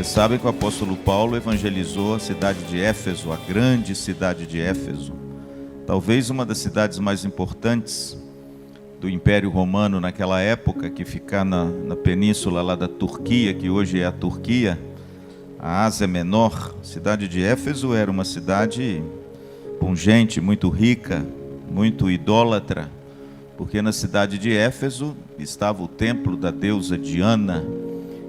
sabem que o apóstolo Paulo evangelizou a cidade de Éfeso, a grande cidade de Éfeso. Talvez uma das cidades mais importantes do Império Romano naquela época, que fica na península lá da Turquia, que hoje é a Turquia, a Ásia Menor. A cidade de Éfeso era uma cidade pungente, muito rica, muito idólatra, porque na cidade de Éfeso estava o templo da deusa Diana,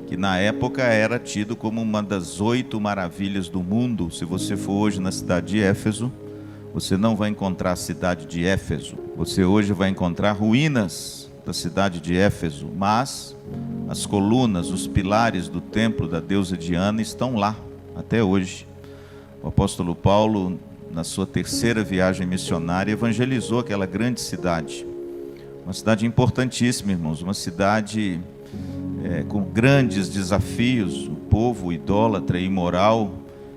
que na época era tido como uma das 8 maravilhas do mundo. Se você for hoje na cidade de Éfeso, você não vai encontrar a cidade de Éfeso. Você hoje vai encontrar ruínas da cidade de Éfeso, mas as colunas, os pilares do templo da deusa Diana estão lá até hoje. O apóstolo Paulo, na sua 3ª viagem missionária, evangelizou aquela grande cidade. Uma cidade importantíssima, irmãos, uma cidade com grandes desafios. O povo idólatra e imoral.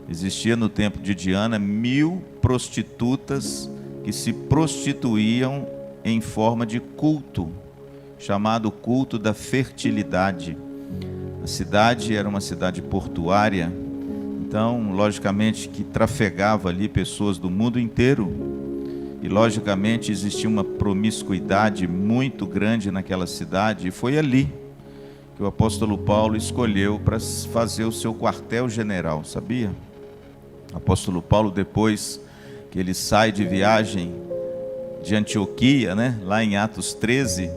Existia no templo de Diana 1000 prostitutas que se prostituíam em forma de culto, chamado culto da fertilidade. A cidade era uma cidade portuária, então, logicamente, que trafegava ali pessoas do mundo inteiro. E, logicamente, existia uma promiscuidade muito grande naquela cidade, e foi ali que o apóstolo Paulo escolheu para fazer o seu quartel-general, sabia? O apóstolo Paulo, depois que ele sai de viagem de Antioquia, lá em Atos 13,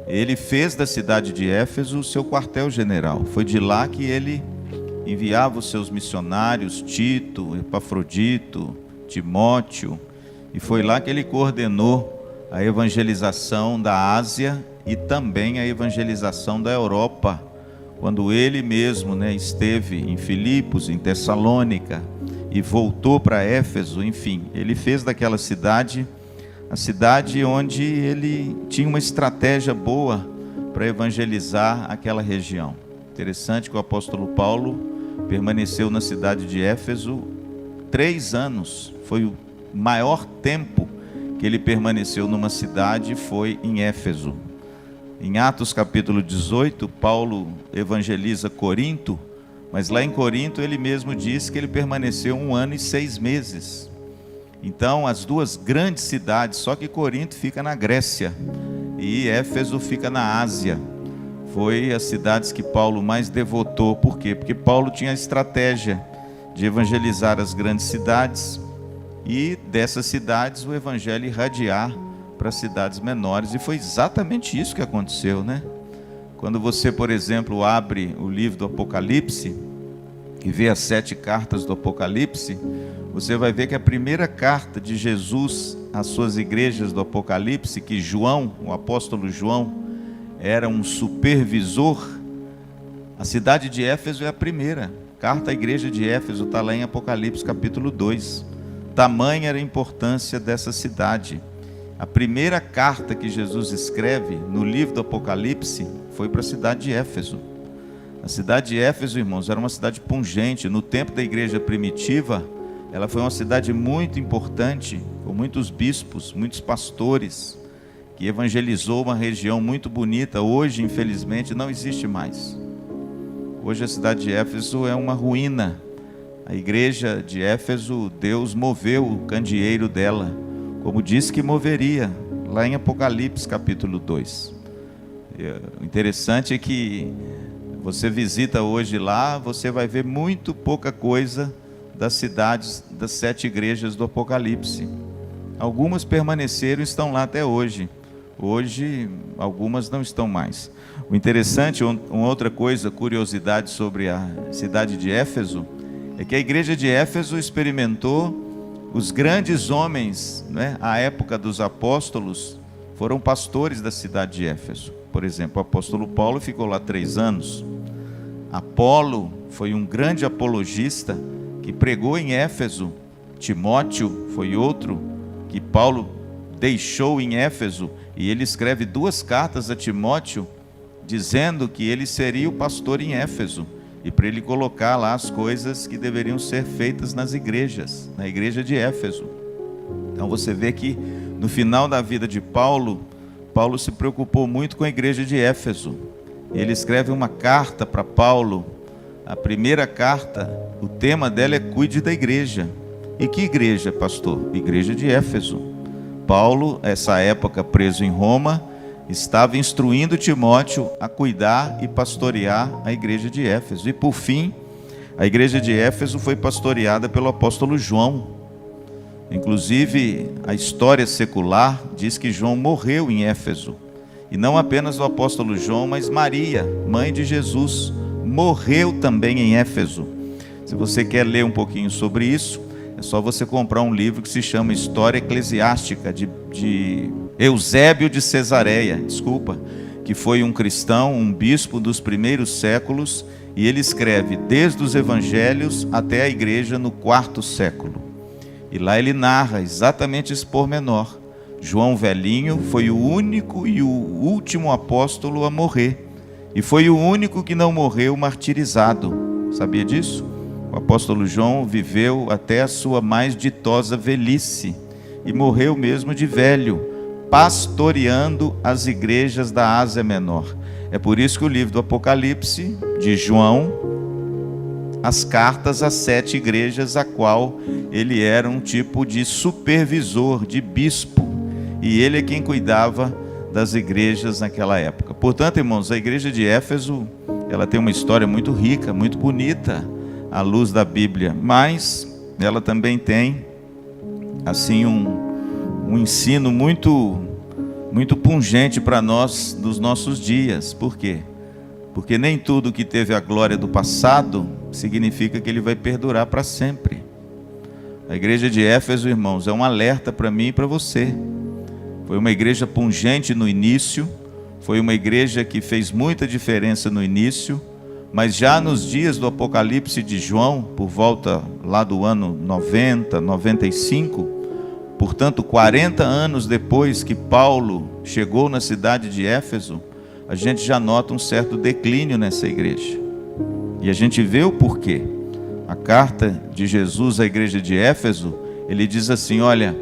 ele fez da cidade de Éfeso o seu quartel-general. Foi de lá que ele enviava os seus missionários, Tito, Epafrodito, Timóteo, e foi lá que ele coordenou a evangelização da Ásia e também a evangelização da Europa, quando ele mesmo esteve em Filipos, em Tessalônica, e voltou para Éfeso. Enfim, ele fez daquela cidade a cidade onde ele tinha uma estratégia boa para evangelizar aquela região. Interessante que o apóstolo Paulo permaneceu na cidade de Éfeso 3 anos, foi o maior tempo que ele permaneceu numa cidade, foi em Éfeso. Em Atos capítulo 18, Paulo evangeliza Corinto, mas lá em Corinto ele mesmo diz que ele permaneceu 1 ano e 6 meses. Então, as 2 grandes cidades, só que Corinto fica na Grécia e Éfeso fica na Ásia. Foi as cidades que Paulo mais devotou. Por quê? Porque Paulo tinha a estratégia de evangelizar as grandes cidades e dessas cidades o evangelho irradiar para cidades menores. E foi exatamente isso que aconteceu, Quando você, por exemplo, abre o livro do Apocalipse e vê as 7 cartas do Apocalipse, você vai ver que a primeira carta de Jesus às suas igrejas do Apocalipse, que João, o apóstolo João, era um supervisor, a cidade de Éfeso é a primeira. Carta à igreja de Éfeso está lá em Apocalipse capítulo 2. Tamanha era a importância dessa cidade. A primeira carta que Jesus escreve no livro do Apocalipse foi para a cidade de Éfeso. A cidade de Éfeso, irmãos, era uma cidade pungente. No tempo da igreja primitiva, ela foi uma cidade muito importante, com muitos bispos, muitos pastores, que evangelizou uma região muito bonita. Hoje, infelizmente, não existe mais. Hoje a cidade de Éfeso é uma ruína. A igreja de Éfeso, Deus moveu o candeeiro dela, como disse que moveria, lá em Apocalipse capítulo 2. O interessante é que você visita hoje lá, você vai ver muito pouca coisa das cidades, das 7 igrejas do Apocalipse. Algumas permaneceram e estão lá até hoje. Hoje, algumas não estão mais. O interessante, uma outra coisa, curiosidade sobre a cidade de Éfeso, é que a igreja de Éfeso experimentou os grandes homens, à época dos apóstolos, foram pastores da cidade de Éfeso. Por exemplo, o apóstolo Paulo ficou lá 3 anos. Apolo foi um grande apologista que pregou em Éfeso. Timóteo foi outro que Paulo deixou em Éfeso, e ele escreve 2 cartas a Timóteo, dizendo que ele seria o pastor em Éfeso, e para ele colocar lá as coisas que deveriam ser feitas nas igrejas, na igreja de Éfeso. Então você vê que no final da vida de Paulo, Paulo se preocupou muito com a igreja de Éfeso. Ele escreve uma carta para Paulo, A primeira carta, o tema dela é cuide da igreja. E que igreja, pastor? Igreja de Éfeso. Paulo, essa época preso em Roma, estava instruindo Timóteo a cuidar e pastorear a igreja de Éfeso. E por fim, a igreja de Éfeso foi pastoreada pelo apóstolo João. Inclusive, a história secular diz que João morreu em Éfeso. E não apenas o apóstolo João, mas Maria, mãe de Jesus, morreu também em Éfeso. Se você quer ler um pouquinho sobre isso, é só você comprar um livro que se chama História Eclesiástica, de Eusébio de Cesareia, que foi um cristão, um bispo dos primeiros séculos, e ele escreve desde os evangelhos até a igreja no 4º século. E lá ele narra exatamente esse pormenor. João velhinho foi o único e o último apóstolo a morrer. E foi o único que não morreu martirizado. Sabia disso? O apóstolo João viveu até a sua mais ditosa velhice. E morreu mesmo de velho, pastoreando as igrejas da Ásia Menor. É por isso que o livro do Apocalipse, de João, as cartas às 7 igrejas, a qual ele era um tipo de supervisor, de bispo. E ele é quem cuidava das igrejas naquela época. Portanto, irmãos, a igreja de Éfeso, ela tem uma história muito rica, muito bonita, à luz da Bíblia, mas ela também tem, assim, um ensino muito pungente para nós dos nossos dias. Por quê? Porque nem tudo que teve a glória do passado significa que ele vai perdurar para sempre. A igreja de Éfeso, irmãos, é um alerta para mim e para você. Foi uma igreja pungente no início, foi uma igreja que fez muita diferença no início, mas já nos dias do Apocalipse de João, por volta lá do ano 90, 95, portanto 40 anos depois que Paulo chegou na cidade de Éfeso, a gente já nota um certo declínio nessa igreja. E a gente vê o porquê. A carta de Jesus à igreja de Éfeso, ele diz assim: olha,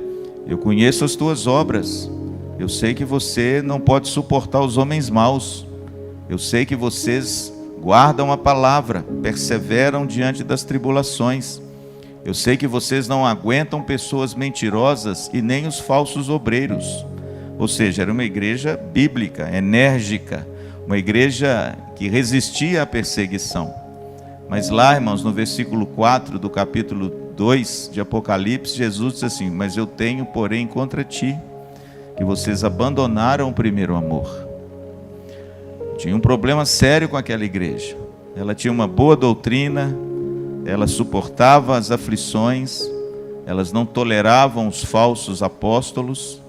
eu conheço as tuas obras, eu sei que você não pode suportar os homens maus, eu sei que vocês guardam a palavra, perseveram diante das tribulações, eu sei que vocês não aguentam pessoas mentirosas e nem os falsos obreiros. Ou seja, era uma igreja bíblica, enérgica, uma igreja que resistia à perseguição. Mas lá, irmãos, no versículo 4 do capítulo 2 de Apocalipse, Jesus disse assim: mas eu tenho, porém, contra ti, que vocês abandonaram o primeiro amor. Tinha um problema sério com aquela igreja. Ela tinha uma boa doutrina, ela suportava as aflições, elas não toleravam os falsos apóstolos,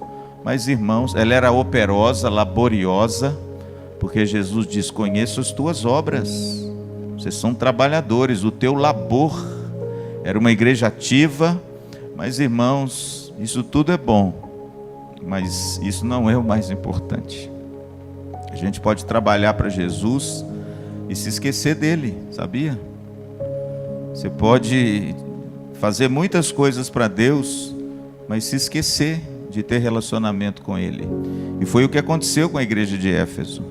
mas, irmãos, ela era operosa, laboriosa, porque Jesus diz: conheço as tuas obras, vocês são trabalhadores, o teu labor. Era uma igreja ativa, mas, irmãos, isso tudo é bom, mas isso não é o mais importante. A gente pode trabalhar para Jesus e se esquecer dele, sabia? Você pode fazer muitas coisas para Deus, mas se esquecer de ter relacionamento com ele. E foi o que aconteceu com a igreja de Éfeso.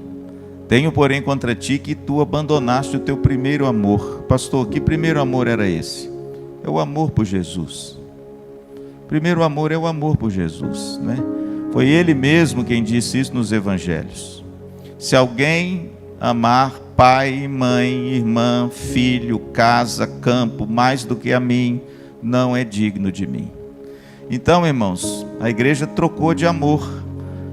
Tenho, porém, contra ti que tu abandonaste o teu primeiro amor. Pastor, que primeiro amor era esse? É o amor por Jesus. Primeiro amor é o amor por Jesus, né? Foi ele mesmo quem disse isso nos evangelhos. Se alguém amar pai, mãe, irmã, filho, casa, campo, mais do que a mim, não é digno de mim. Então, irmãos, a igreja trocou de amor.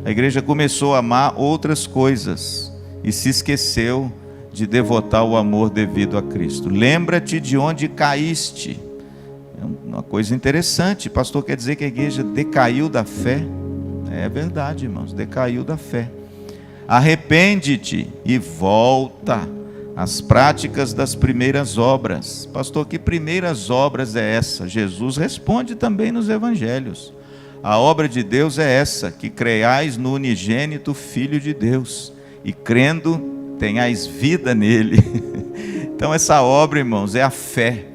A igreja começou a amar outras coisas e se esqueceu de devotar o amor devido a Cristo. Lembra-te de onde caíste. É uma coisa interessante. Pastor, quer dizer que a igreja decaiu da fé? É verdade, irmãos, decaiu da fé. Arrepende-te e volta às práticas das primeiras obras. Pastor, que primeiras obras é essa? Jesus responde também nos evangelhos. A obra de Deus é essa, que creiais no unigênito Filho de Deus, e crendo tenhais vida nele. Então essa obra, irmãos, é a fé,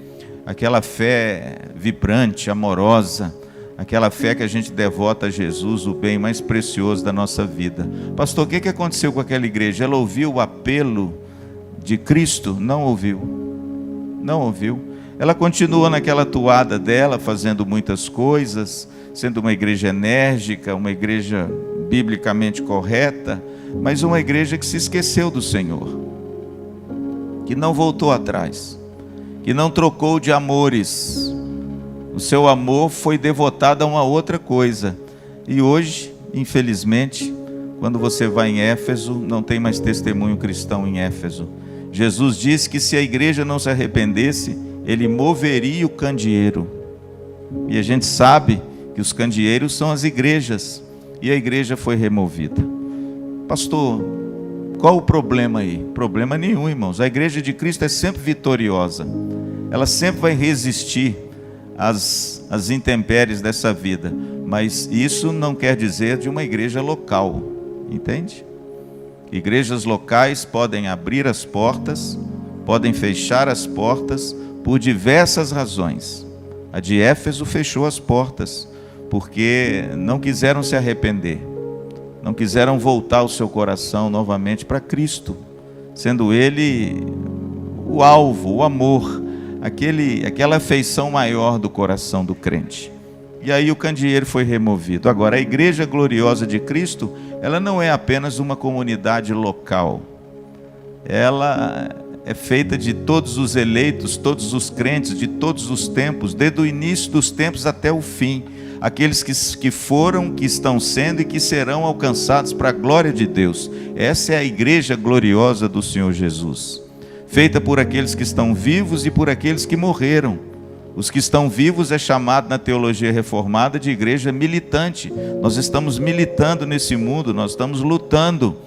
aquela fé vibrante, amorosa, aquela fé que a gente devota a Jesus, o bem mais precioso da nossa vida. Pastor, o que aconteceu com aquela igreja? Ela ouviu o apelo de Cristo? Não ouviu. Não ouviu. Ela continua naquela toada dela, fazendo muitas coisas, sendo uma igreja enérgica, uma igreja biblicamente correta, mas uma igreja que se esqueceu do Senhor, que não voltou atrás, que não trocou de amores. O seu amor foi devotado a uma outra coisa. E hoje, infelizmente, quando você vai em Éfeso, não tem mais testemunho cristão em Éfeso. Jesus disse que se a igreja não se arrependesse, ele moveria o candeeiro. E a gente sabe que os candeeiros são as igrejas, e a igreja foi removida. Pastor, qual o problema aí? Problema nenhum, irmãos. A igreja de Cristo é sempre vitoriosa. Ela sempre vai resistir às intempéries dessa vida. Mas isso não quer dizer de uma igreja local, entende? Igrejas locais podem abrir as portas, podem fechar as portas por diversas razões. A de Éfeso fechou as portas porque não quiseram se arrepender, não quiseram voltar o seu coração novamente para Cristo, sendo Ele o alvo, o amor, aquela afeição maior do coração do crente. E aí o candeeiro foi removido. Agora, a igreja gloriosa de Cristo, ela não é apenas uma comunidade local. Ela é feita de todos os eleitos, todos os crentes, de todos os tempos, desde o início dos tempos até o fim. Aqueles que foram, que estão sendo e que serão alcançados para a glória de Deus. Essa é a igreja gloriosa do Senhor Jesus, feita por aqueles que estão vivos e por aqueles que morreram. Os que estão vivos é chamado na teologia reformada de igreja militante. Nós estamos militando nesse mundo, nós estamos lutando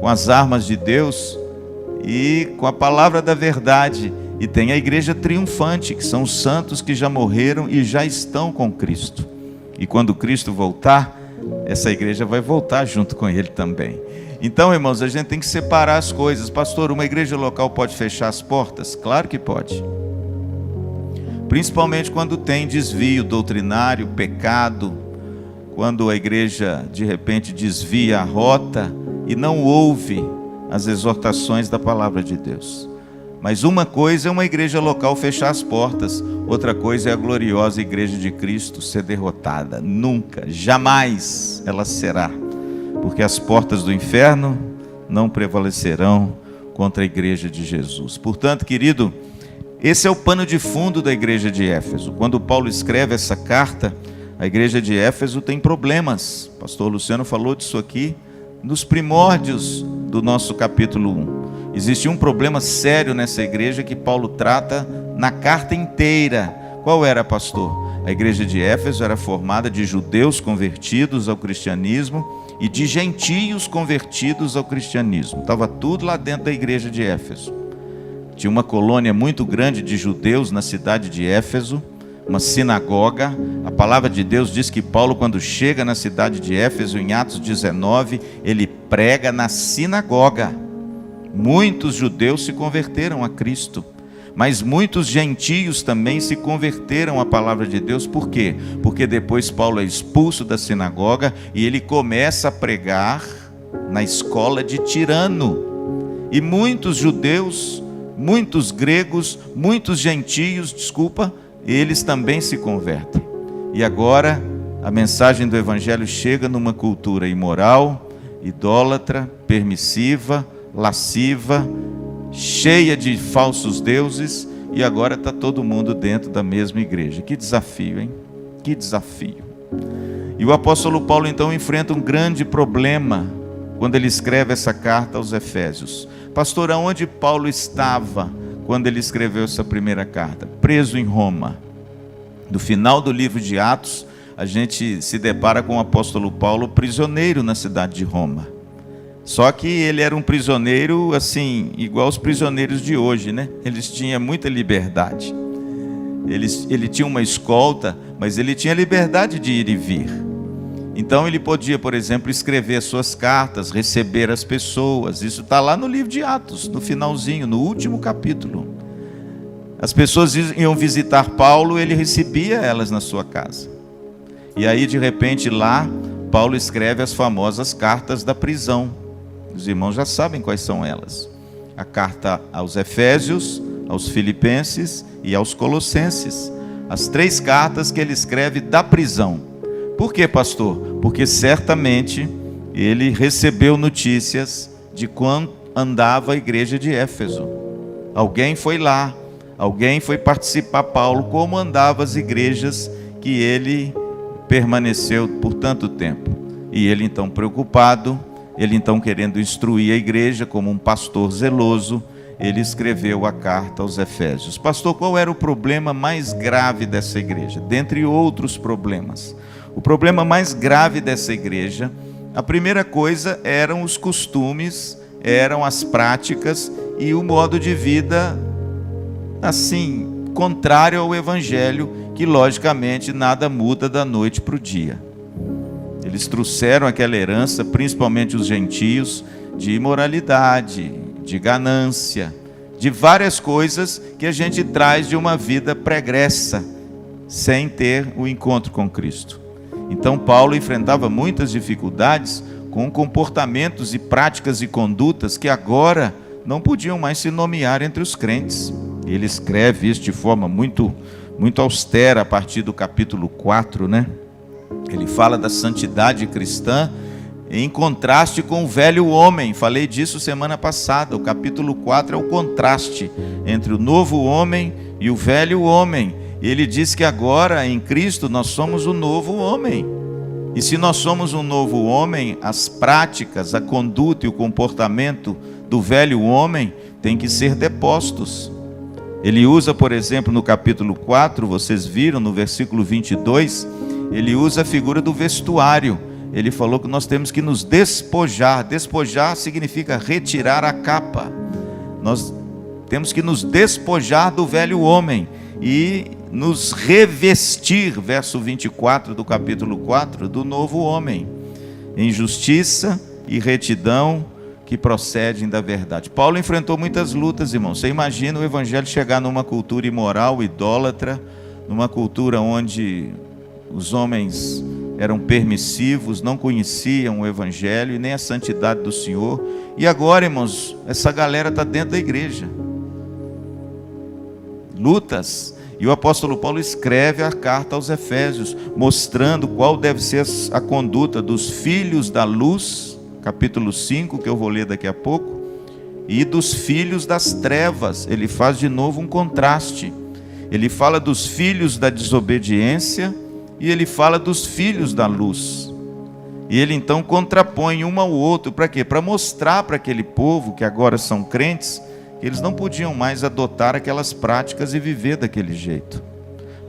com as armas de Deus e com a palavra da verdade. E tem a igreja triunfante, que são os santos que já morreram e já estão com Cristo. E quando Cristo voltar, essa igreja vai voltar junto com Ele também. Então, irmãos, a gente tem que separar as coisas. Pastor, uma igreja local pode fechar as portas? Claro que pode. Principalmente quando tem desvio doutrinário, pecado, quando a igreja de repente desvia a rota e não ouve as exortações da palavra de Deus. Mas uma coisa é uma igreja local fechar as portas, outra coisa é a gloriosa igreja de Cristo ser derrotada. Nunca, jamais ela será, porque as portas do inferno não prevalecerão contra a igreja de Jesus. Portanto, querido, esse é o pano de fundo da igreja de Éfeso. Quando Paulo escreve essa carta, a igreja de Éfeso tem problemas. O pastor Luciano falou disso aqui nos primórdios do nosso capítulo 1. Existia um problema sério nessa igreja que Paulo trata na carta inteira. Qual era, pastor? A igreja de Éfeso era formada de judeus convertidos ao cristianismo e de gentios convertidos ao cristianismo. Estava tudo lá dentro da igreja de Éfeso. Tinha uma colônia muito grande de judeus na cidade de Éfeso, uma sinagoga. A palavra de Deus diz que Paulo, quando chega na cidade de Éfeso, em Atos 19, ele prega na sinagoga. Muitos judeus se converteram a Cristo, mas muitos gentios também se converteram à palavra de Deus. Por quê? Porque depois Paulo é expulso da sinagoga e ele começa a pregar na escola de Tirano. E muitos judeus, muitos gregos, muitos gentios, eles também se convertem. E agora a mensagem do evangelho chega numa cultura imoral, idólatra, permissiva, lasciva, cheia de falsos deuses, e agora está todo mundo dentro da mesma igreja. Que desafio, hein? Que desafio. E o apóstolo Paulo então enfrenta um grande problema quando ele escreve essa carta aos Efésios. Pastor, aonde Paulo estava quando ele escreveu essa primeira carta? Preso em Roma. No final do livro de Atos, a gente se depara com o apóstolo Paulo prisioneiro na cidade de Roma. Só que ele era um prisioneiro assim, igual os prisioneiros de hoje, né? Eles tinham muita liberdade. Ele tinha uma escolta, mas ele tinha liberdade de ir e vir. Então ele podia, por exemplo, escrever as suas cartas, receber as pessoas. Isso está lá no livro de Atos, no finalzinho, no último capítulo. As pessoas iam visitar Paulo, ele recebia elas na sua casa. E aí, de repente, lá, Paulo escreve as famosas cartas da prisão. Os irmãos já sabem quais são elas. A carta aos Efésios, aos Filipenses e aos Colossenses. As 3 cartas que ele escreve da prisão. Por quê, pastor? Porque certamente ele recebeu notícias de quando andava a igreja de Éfeso. Alguém foi lá, alguém foi participar, Paulo, como andavam as igrejas que ele permaneceu por tanto tempo. E ele então preocupado, ele então querendo instruir a igreja como um pastor zeloso, ele escreveu a carta aos Efésios. Pastor, qual era o problema mais grave dessa igreja? Dentre outros problemas. O problema mais grave dessa igreja, a primeira coisa eram os costumes, eram as práticas e o modo de vida, assim, contrário ao evangelho, que logicamente nada muda da noite para o dia. Eles trouxeram aquela herança, principalmente os gentios, de imoralidade, de ganância, de várias coisas que a gente traz de uma vida pregressa, sem ter o encontro com Cristo. Então Paulo enfrentava muitas dificuldades com comportamentos e práticas e condutas que agora não podiam mais se nomear entre os crentes. Ele escreve isso de forma muito austera a partir do capítulo 4, né? Ele fala da santidade cristã em contraste com o velho homem. Falei disso semana passada. O capítulo 4 é o contraste entre o novo homem e o velho homem. Ele diz que agora em Cristo nós somos o novo homem. E se nós somos um novo homem, as práticas, a conduta e o comportamento do velho homem têm que ser depostos. Ele usa, por exemplo, no capítulo 4, vocês viram no versículo 22, ele usa a figura do vestuário. Ele falou que nós temos que nos despojar. Despojar significa retirar a capa. Nós temos que nos despojar do velho homem e nos revestir, verso 24 do capítulo 4, do novo homem, em justiça e retidão que procedem da verdade. Paulo enfrentou muitas lutas, irmãos. Você imagina o evangelho chegar numa cultura imoral, idólatra, numa cultura onde os homens eram permissivos, não conheciam o evangelho e nem a santidade do Senhor. E agora, irmãos, essa galera está dentro da igreja. Lutas. E o apóstolo Paulo escreve a carta aos Efésios, mostrando qual deve ser a conduta dos filhos da luz, capítulo 5, que eu vou ler daqui a pouco, e dos filhos das trevas. Ele faz de novo um contraste. Ele fala dos filhos da desobediência e ele fala dos filhos da luz. E ele então contrapõe um ao outro. Para quê? Para mostrar para aquele povo que agora são crentes, que eles não podiam mais adotar aquelas práticas e viver daquele jeito.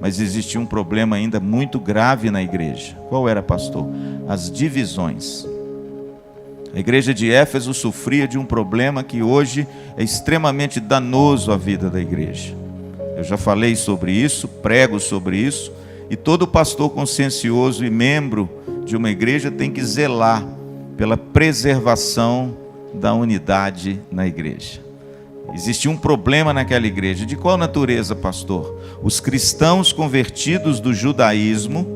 Mas existia um problema ainda muito grave na igreja. Qual era, pastor? As divisões. A igreja de Éfeso sofria de um problema que hoje é extremamente danoso à vida da igreja. Eu já falei sobre isso, prego sobre isso, e todo pastor consciencioso e membro de uma igreja tem que zelar pela preservação da unidade na igreja. Existia um problema naquela igreja. De qual natureza, pastor? Os cristãos convertidos do judaísmo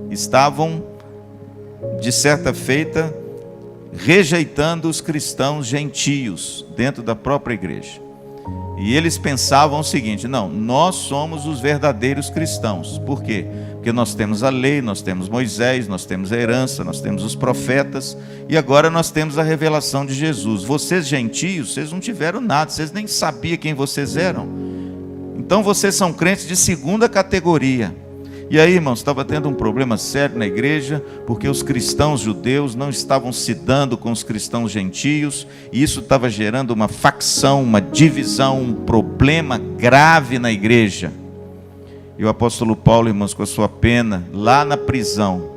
estavam, de certa feita, rejeitando os cristãos gentios dentro da própria igreja. E eles pensavam o seguinte: não, nós somos os verdadeiros cristãos. Por quê? Porque nós temos a lei, nós temos Moisés, nós temos a herança, nós temos os profetas, e agora nós temos a revelação de Jesus. Vocês gentios, vocês não tiveram nada, vocês nem sabiam quem vocês eram. Então vocês são crentes de segunda categoria. E aí, irmãos, estava tendo um problema sério na igreja, porque os cristãos judeus não estavam se dando com os cristãos gentios, e isso estava gerando uma facção, uma divisão, um problema grave na igreja. E o apóstolo Paulo, irmãos, com a sua pena, lá na prisão,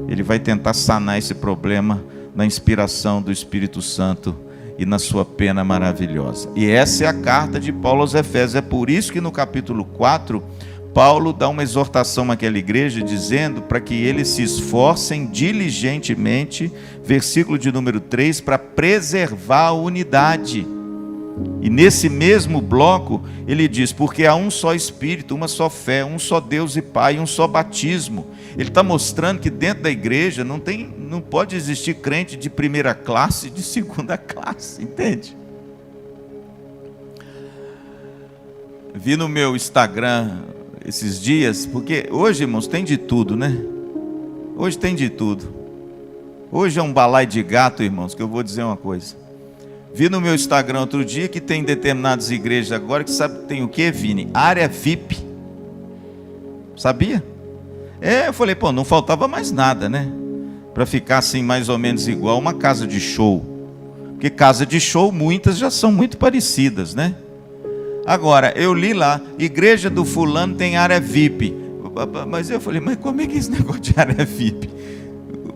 ele vai tentar sanar esse problema na inspiração do Espírito Santo e na sua pena maravilhosa. E essa é a carta de Paulo aos Efésios. É por isso que no capítulo 4, Paulo dá uma exortação àquela igreja, dizendo para que eles se esforcem diligentemente, versículo de número 3, para preservar a unidade. E nesse mesmo bloco, ele diz: porque há um só Espírito, uma só fé, um só Deus e Pai, um só batismo. Ele está mostrando que dentro da igreja não pode existir crente de primeira classe e de segunda classe, entende? vi no meu Instagram esses dias, porque hoje, irmãos, tem de tudo, né? Hoje tem de tudo. Hoje é um balaio de gato, irmãos, que eu vou dizer uma coisa. Vi no meu Instagram outro dia que tem determinadas igrejas agora que sabe que tem o que, Vini? Área VIP. Sabia? Eu falei, pô, não faltava mais nada, né? Para ficar assim mais ou menos igual uma casa de show. Porque casa de show, muitas já são muito parecidas, né? Agora, eu li lá, igreja do fulano tem área VIP. Mas eu falei, mas como é que é esse negócio de área VIP?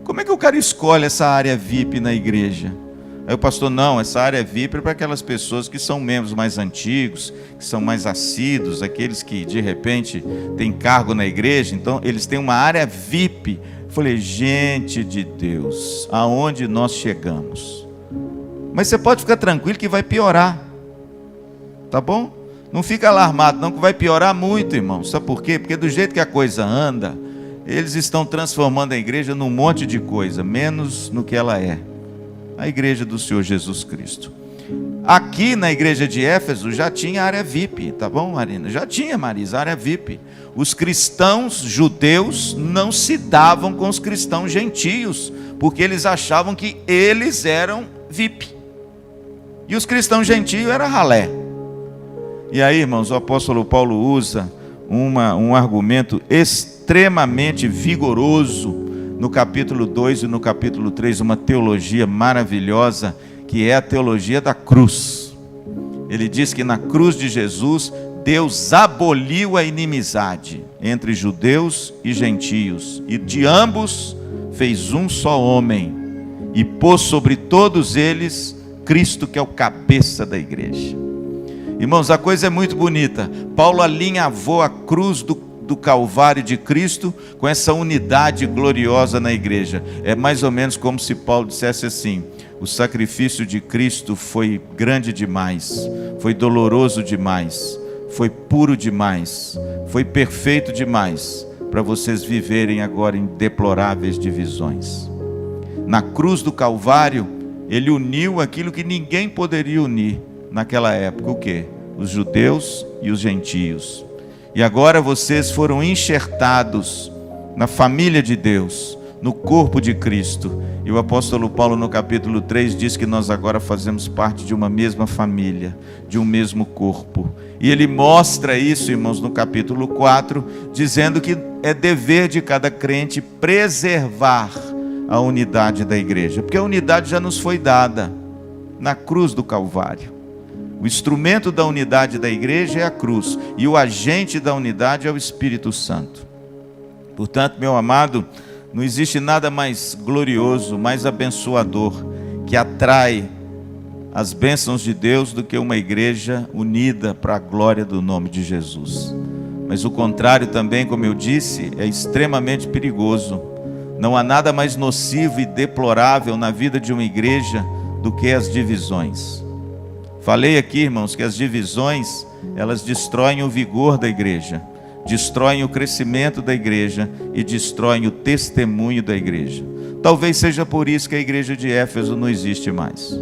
Como é que o cara escolhe essa área VIP na igreja? Aí o pastor, não, essa área VIP é para aquelas pessoas que são membros mais antigos, que são mais assíduos, aqueles que de repente têm cargo na igreja, então eles têm uma área VIP. Eu falei, gente de Deus, aonde nós chegamos? Mas você pode ficar tranquilo que vai piorar, tá bom? Não fica alarmado não, que vai piorar muito, irmão. Sabe por quê? Porque do jeito que a coisa anda, eles estão transformando a igreja num monte de coisa, menos no que ela é. A igreja do Senhor Jesus Cristo. Aqui na igreja de Éfeso já tinha área VIP, tá bom, Marina? Já tinha, Marisa, área VIP. Os cristãos judeus não se davam com os cristãos gentios, porque eles achavam que eles eram VIP. E os cristãos gentios eram ralé. E aí, irmãos, o apóstolo Paulo usa um argumento extremamente vigoroso no capítulo 2 e no capítulo 3, uma teologia maravilhosa, que é a teologia da cruz. Ele diz que na cruz de Jesus, Deus aboliu a inimizade entre judeus e gentios, e de ambos fez um só homem, e pôs sobre todos eles Cristo, que é o cabeça da igreja. Irmãos, a coisa é muito bonita. Paulo alinhavou a cruz do Calvário de Cristo com essa unidade gloriosa na igreja. É mais ou menos como se Paulo dissesse assim: o sacrifício de Cristo foi grande demais, foi doloroso demais, foi puro demais, foi perfeito demais, para vocês viverem agora em deploráveis divisões. Na cruz do Calvário, ele uniu aquilo que ninguém poderia unir naquela época. O quê? Os judeus e os gentios. E agora vocês foram enxertados na família de Deus, no corpo de Cristo. E o apóstolo Paulo no capítulo 3 diz que nós agora fazemos parte de uma mesma família, de um mesmo corpo. E ele mostra isso, irmãos, no capítulo 4, dizendo que é dever de cada crente preservar a unidade da igreja, porque a unidade já nos foi dada na cruz do Calvário. O instrumento da unidade da igreja é a cruz, e o agente da unidade é o Espírito Santo. Portanto, meu amado, não existe nada mais glorioso, mais abençoador, que atrai as bênçãos de Deus do que uma igreja unida para a glória do nome de Jesus. Mas o contrário também, como eu disse, é extremamente perigoso. Não há nada mais nocivo e deplorável na vida de uma igreja do que as divisões. Falei aqui, irmãos, que as divisões, elas destroem o vigor da igreja, destroem o crescimento da igreja e destroem o testemunho da igreja. Talvez seja por isso que a igreja de Éfeso não existe mais.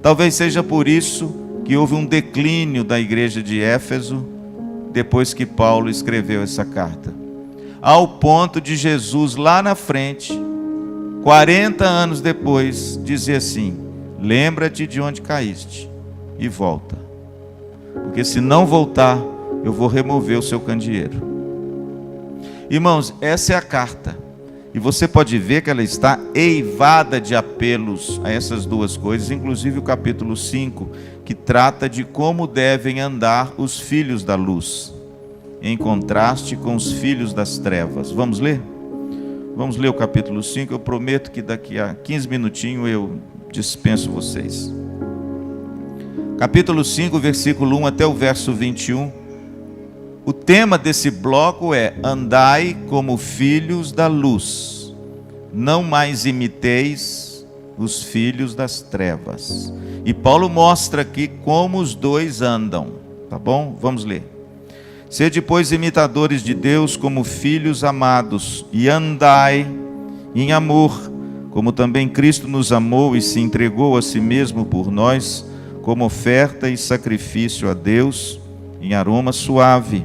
Talvez seja por isso que houve um declínio da igreja de Éfeso depois que Paulo escreveu essa carta. Ao ponto de Jesus lá na frente, 40 anos depois, dizer assim: lembra-te de onde caíste e volta, porque se não voltar, eu vou remover o seu candeeiro. Irmãos, essa é a carta, e você pode ver que ela está eivada de apelos a essas duas coisas, inclusive o capítulo 5, que trata de como devem andar os filhos da luz, em contraste com os filhos das trevas. Vamos ler? Vamos ler o capítulo 5, eu prometo que daqui a 15 minutinhos eu dispenso vocês. Capítulo 5, versículo 1 até o verso 21. O tema desse bloco é: andai como filhos da luz, não mais imiteis os filhos das trevas. E Paulo mostra aqui como os dois andam, tá bom? Vamos ler. Sede, pois, imitadores de Deus como filhos amados, e andai em amor, como também Cristo nos amou e se entregou a si mesmo por nós, como oferta e sacrifício a Deus em aroma suave.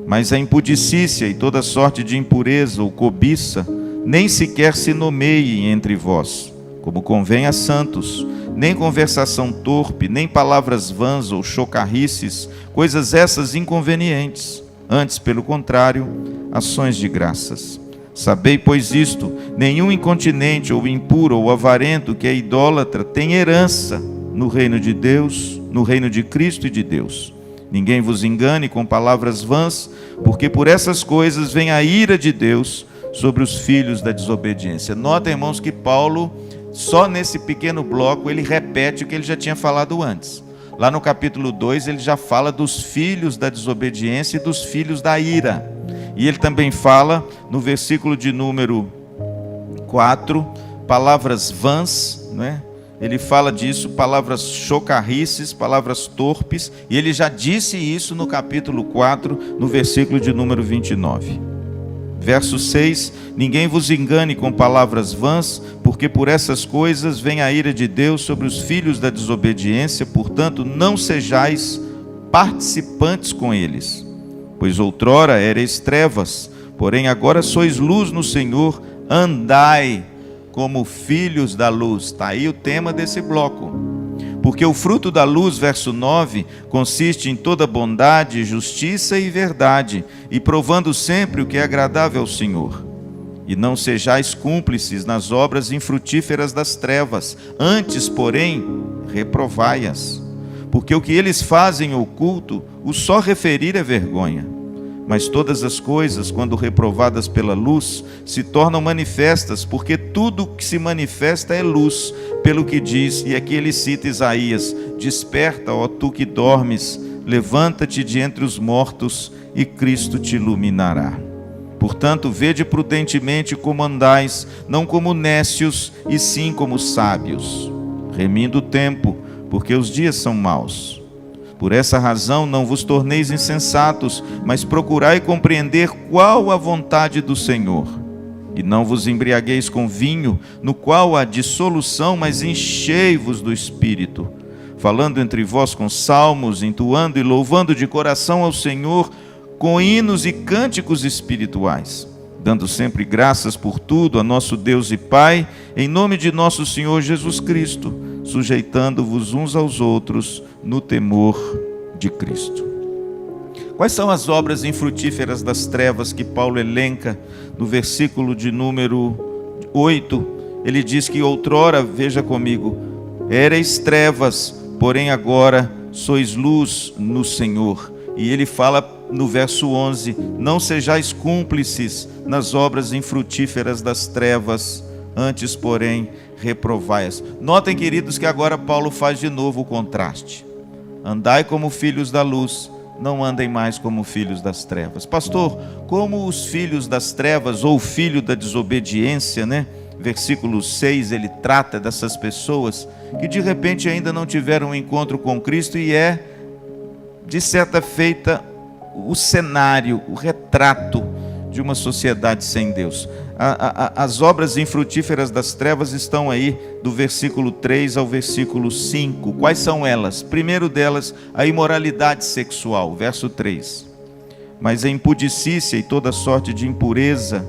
Mas a impudicícia e toda sorte de impureza ou cobiça nem sequer se nomeiem entre vós, como convém a santos, nem conversação torpe, nem palavras vãs ou chocarrices, coisas essas inconvenientes. Antes, pelo contrário, ações de graças. Sabei, pois, isto: nenhum incontinente ou impuro ou avarento que é idólatra tem herança no reino de Deus, no reino de Cristo e de Deus. Ninguém vos engane com palavras vãs, porque por essas coisas vem a ira de Deus sobre os filhos da desobediência. Notem, irmãos, que Paulo, só nesse pequeno bloco, ele repete o que ele já tinha falado antes. Lá no capítulo 2, ele já fala dos filhos da desobediência e dos filhos da ira. E ele também fala, no versículo de número 4, palavras vãs, não é? Ele fala disso, palavras chocarrices, palavras torpes, e ele já disse isso no capítulo 4, no versículo de número 29. Verso 6, ninguém vos engane com palavras vãs, porque por essas coisas vem a ira de Deus sobre os filhos da desobediência, portanto não sejais participantes com eles. Pois outrora erais trevas, porém agora sois luz no Senhor, andai como filhos da luz. Está aí o tema desse bloco. Porque o fruto da luz, verso 9, consiste em toda bondade, justiça e verdade, e provando sempre o que é agradável ao Senhor. E não sejais cúmplices nas obras infrutíferas das trevas, antes, porém, reprovai-as. Porque o que eles fazem oculto, o só referir é vergonha. Mas todas as coisas, quando reprovadas pela luz, se tornam manifestas, porque tudo que se manifesta é luz, pelo que diz, e aqui ele cita Isaías: desperta, ó tu que dormes, levanta-te de entre os mortos, e Cristo te iluminará. Portanto, vede prudentemente como andais, não como nécios, e sim como sábios, remindo o tempo, porque os dias são maus. Por essa razão não vos torneis insensatos, mas procurai compreender qual a vontade do Senhor. E não vos embriagueis com vinho, no qual há dissolução, mas enchei-vos do Espírito, falando entre vós com salmos, entoando e louvando de coração ao Senhor, com hinos e cânticos espirituais, dando sempre graças por tudo a nosso Deus e Pai, em nome de nosso Senhor Jesus Cristo, sujeitando-vos uns aos outros no temor de Cristo. Quais são as obras infrutíferas das trevas que Paulo elenca no versículo de número 8? Ele diz que outrora, veja comigo, erais trevas, porém agora sois luz no Senhor. E ele fala no verso 11, não sejais cúmplices nas obras infrutíferas das trevas, antes, porém, reprovai-as. Notem, queridos, que agora Paulo faz de novo o contraste. Andai como filhos da luz, não andem mais como filhos das trevas. Pastor, como os filhos das trevas, ou filho da desobediência, né? Versículo 6, ele trata dessas pessoas que de repente ainda não tiveram um encontro com Cristo, e de certa feita, o cenário, o retrato de uma sociedade sem Deus. As obras infrutíferas das trevas estão aí do versículo 3 ao versículo 5. Quais são elas? Primeiro delas, a imoralidade sexual, verso 3. Mas a impudicícia e toda sorte de impureza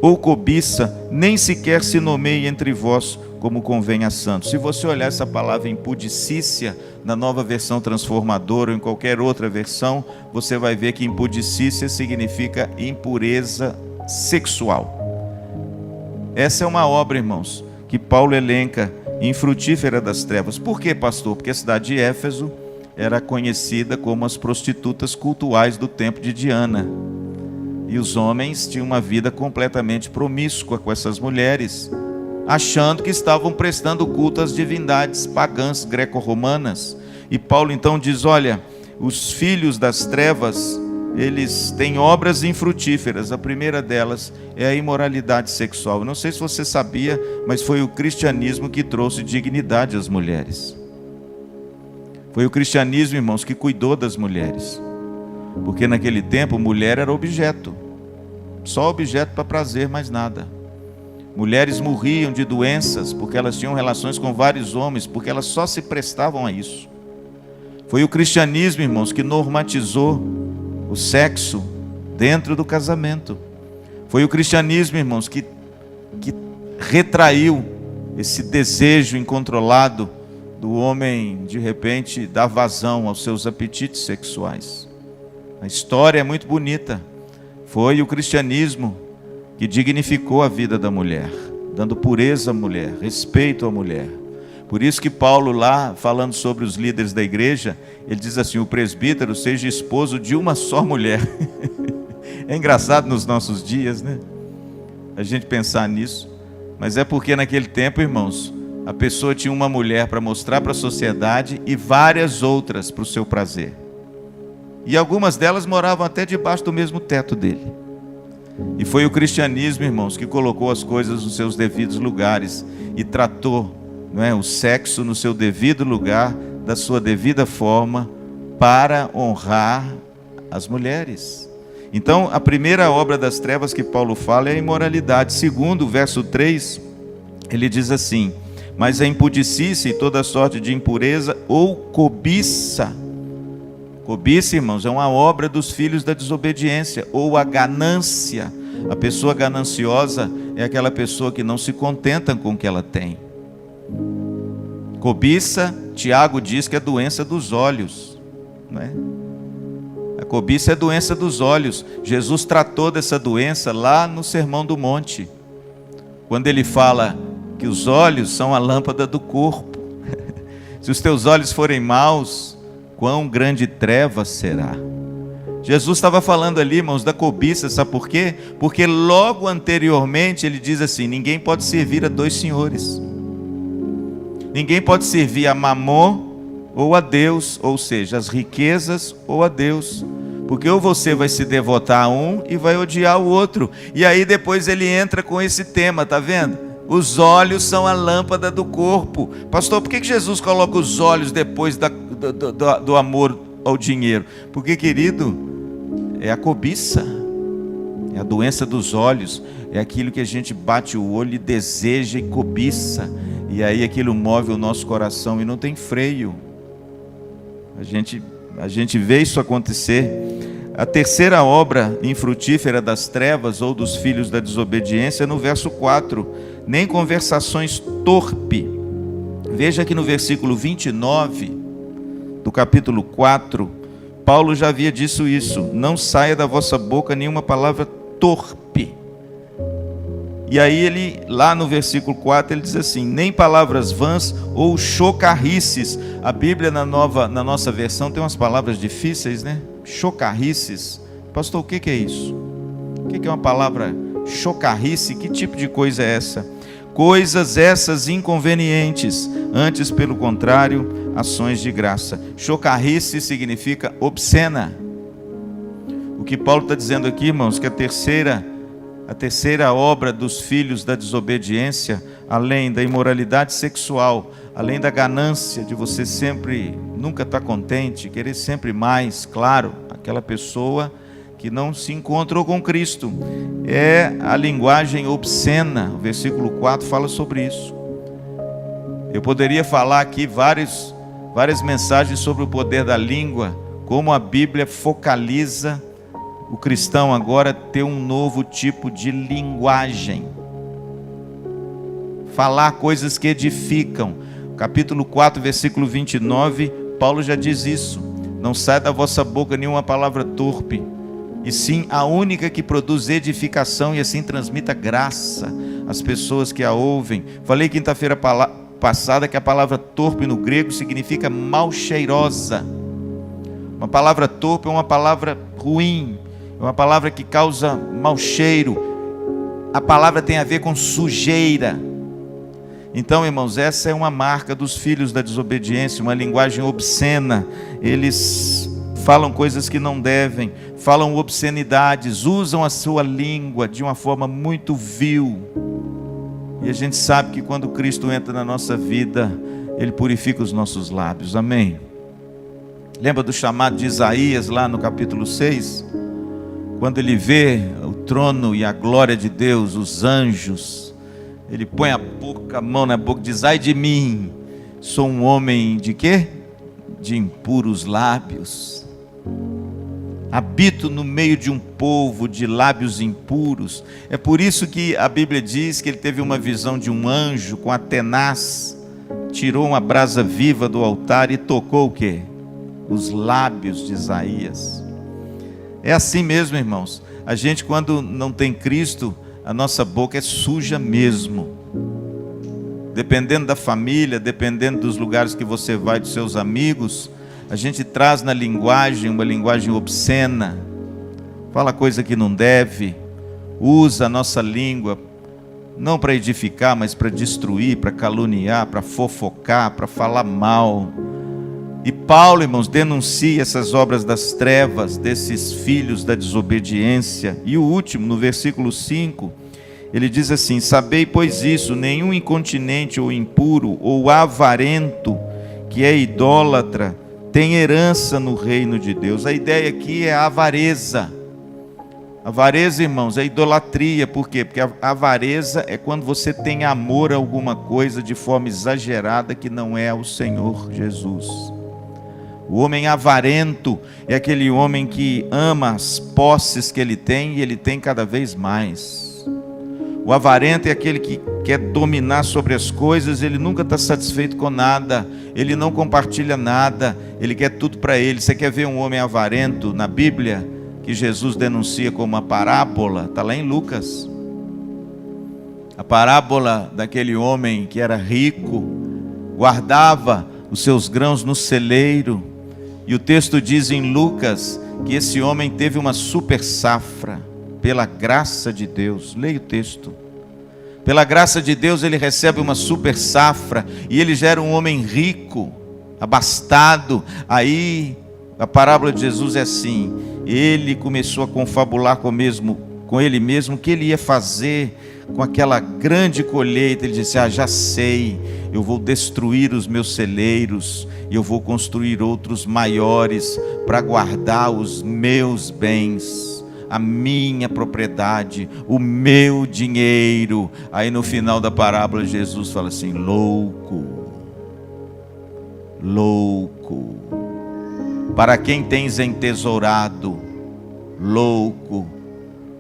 ou cobiça nem sequer se nomeie entre vós, como convém a santos. Se você olhar essa palavra impudicícia na Nova Versão Transformadora ou em qualquer outra versão, você vai ver que impudicícia significa impureza sexual. Essa é uma obra, irmãos, que Paulo elenca, infrutífera das trevas. Por quê, pastor? Porque a cidade de Éfeso era conhecida como as prostitutas cultuais do templo de Diana. E os homens tinham uma vida completamente promíscua com essas mulheres, achando que estavam prestando culto às divindades pagãs greco-romanas. E Paulo então diz, olha, os filhos das trevas, eles têm obras infrutíferas. A primeira delas é a imoralidade sexual. Eu não sei se você sabia, mas foi o cristianismo que trouxe dignidade às mulheres. Foi o cristianismo, irmãos, que cuidou das mulheres. Porque naquele tempo, mulher era objeto. Só objeto para prazer, mais nada. Mulheres morriam de doenças porque elas tinham relações com vários homens, porque elas só se prestavam a isso. Foi o cristianismo, irmãos, que normatizou o sexo dentro do casamento. Foi o cristianismo, irmãos, que retraiu esse desejo incontrolado do homem, de repente, dar vazão aos seus apetites sexuais. A história é muito bonita. Foi o cristianismo que dignificou a vida da mulher, dando pureza à mulher, respeito à mulher. Por isso que Paulo lá, falando sobre os líderes da igreja, ele diz assim: o presbítero seja esposo de uma só mulher. É engraçado nos nossos dias, né? A gente pensar nisso. Mas é porque naquele tempo, irmãos, a pessoa tinha uma mulher para mostrar para a sociedade e várias outras para o seu prazer. E algumas delas moravam até debaixo do mesmo teto dele. E foi o cristianismo, irmãos, que colocou as coisas nos seus devidos lugares e tratou, não é, o sexo no seu devido lugar, da sua devida forma, para honrar as mulheres. Então, a primeira obra das trevas que Paulo fala é a imoralidade. Segundo, o verso 3, ele diz assim: mas a impudicícia e toda sorte de impureza ou cobiça. Cobiça, irmãos, é uma obra dos filhos da desobediência, ou a ganância. A pessoa gananciosa é aquela pessoa que não se contenta com o que ela tem. Cobiça, Tiago diz que é doença dos olhos, não é? A cobiça é doença dos olhos. Jesus tratou dessa doença lá no Sermão do Monte, quando ele fala que os olhos são a lâmpada do corpo. Se os teus olhos forem maus, quão grande treva será. Jesus estava falando ali, irmãos, da cobiça, sabe por quê? Porque logo anteriormente ele diz assim: ninguém pode servir a dois senhores. Ninguém pode servir a Mamon ou a Deus, ou seja, as riquezas ou a Deus. Porque ou você vai se devotar a um e vai odiar o outro. E aí depois ele entra com esse tema, tá vendo? Os olhos são a lâmpada do corpo. Pastor, por que Jesus coloca os olhos depois do amor ao dinheiro? Porque, querido, é a cobiça, é a doença dos olhos, é aquilo que a gente bate o olho e deseja e cobiça, e aí aquilo move o nosso coração e não tem freio. A gente vê isso acontecer. A terceira obra infrutífera das trevas ou dos filhos da desobediência, no verso 4, nem conversações torpe. Veja que no versículo 29 do capítulo 4, Paulo já havia dito isso: não saia da vossa boca nenhuma palavra torpe. E aí ele, lá no versículo 4, ele diz assim: nem palavras vãs ou chocarrices. A Bíblia na nossa versão tem umas palavras difíceis, né? Chocarrices. Pastor, o que é isso? O que é uma palavra chocarrice? Que tipo de coisa é essa? Coisas essas inconvenientes, antes pelo contrário, ações de graça. Chocarrice significa obscena. O que Paulo está dizendo aqui, irmãos, que a terceira obra dos filhos da desobediência, além da imoralidade sexual, além da ganância de você sempre, nunca estar contente, querer sempre mais, claro, aquela pessoa que não se encontrou com Cristo, é a linguagem obscena. O versículo 4 fala sobre isso. Eu poderia falar aqui várias mensagens sobre o poder da língua, como a Bíblia focaliza o cristão agora ter um novo tipo de linguagem. Falar coisas que edificam. Capítulo 4, versículo 29, Paulo já diz isso: não sai da vossa boca nenhuma palavra torpe, e sim a única que produz edificação e assim transmita graça às pessoas que a ouvem. Falei quinta-feira passada que a palavra torpe no grego significa mal cheirosa. Uma palavra torpe é uma palavra ruim, é uma palavra que causa mau cheiro. A palavra tem a ver com sujeira. Então, irmãos, essa é uma marca dos filhos da desobediência, uma linguagem obscena. Eles falam coisas que não devem, falam obscenidades, usam a sua língua de uma forma muito vil. E a gente sabe que quando Cristo entra na nossa vida, Ele purifica os nossos lábios. Amém? Lembra do chamado de Isaías lá no capítulo 6? Quando ele vê o trono e a glória de Deus, os anjos, ele põe a mão na boca e diz: ai de mim, sou um homem de quê? De impuros lábios. Habito no meio de um povo de lábios impuros. É por isso que a Bíblia diz que ele teve uma visão de um anjo com a tenaz, tirou uma brasa viva do altar e tocou o quê? Os lábios de Isaías. É assim mesmo, irmãos. A gente, quando não tem Cristo, a nossa boca é suja mesmo. Dependendo da família, dependendo dos lugares que você vai, dos seus amigos, a gente traz na linguagem uma linguagem obscena, fala coisa que não deve, usa a nossa língua não para edificar, mas para destruir, para caluniar, para fofocar, para falar mal. E Paulo, irmãos, denuncia essas obras das trevas, desses filhos da desobediência. E o último, no versículo 5, ele diz assim: sabei, pois isso, nenhum incontinente ou impuro ou avarento, que é idólatra, tem herança no reino de Deus. A ideia aqui é a avareza. Avareza, irmãos, é idolatria. Por quê? Porque a avareza é quando você tem amor a alguma coisa de forma exagerada que não é ao Senhor Jesus. O homem avarento é aquele homem que ama as posses que ele tem e ele tem cada vez mais. O avarento é aquele que quer dominar sobre as coisas, ele nunca está satisfeito com nada, ele não compartilha nada, ele quer tudo para ele. Você quer ver um homem avarento na Bíblia, que Jesus denuncia como uma parábola? Está lá em Lucas. A parábola daquele homem que era rico, guardava os seus grãos no celeiro, e o texto diz em Lucas que esse homem teve uma super safra, pela graça de Deus. Leia o texto. Pela graça de Deus ele recebe uma super safra, e ele já era um homem rico, abastado. Aí a parábola de Jesus é assim: ele começou a confabular com ele mesmo o que ele ia fazer com aquela grande colheita. Ele disse: já sei, eu vou destruir os meus celeiros, e eu vou construir outros maiores para guardar os meus bens, a minha propriedade, o meu dinheiro. Aí no final da parábola Jesus fala assim: louco, louco, para quem tens entesourado? Louco,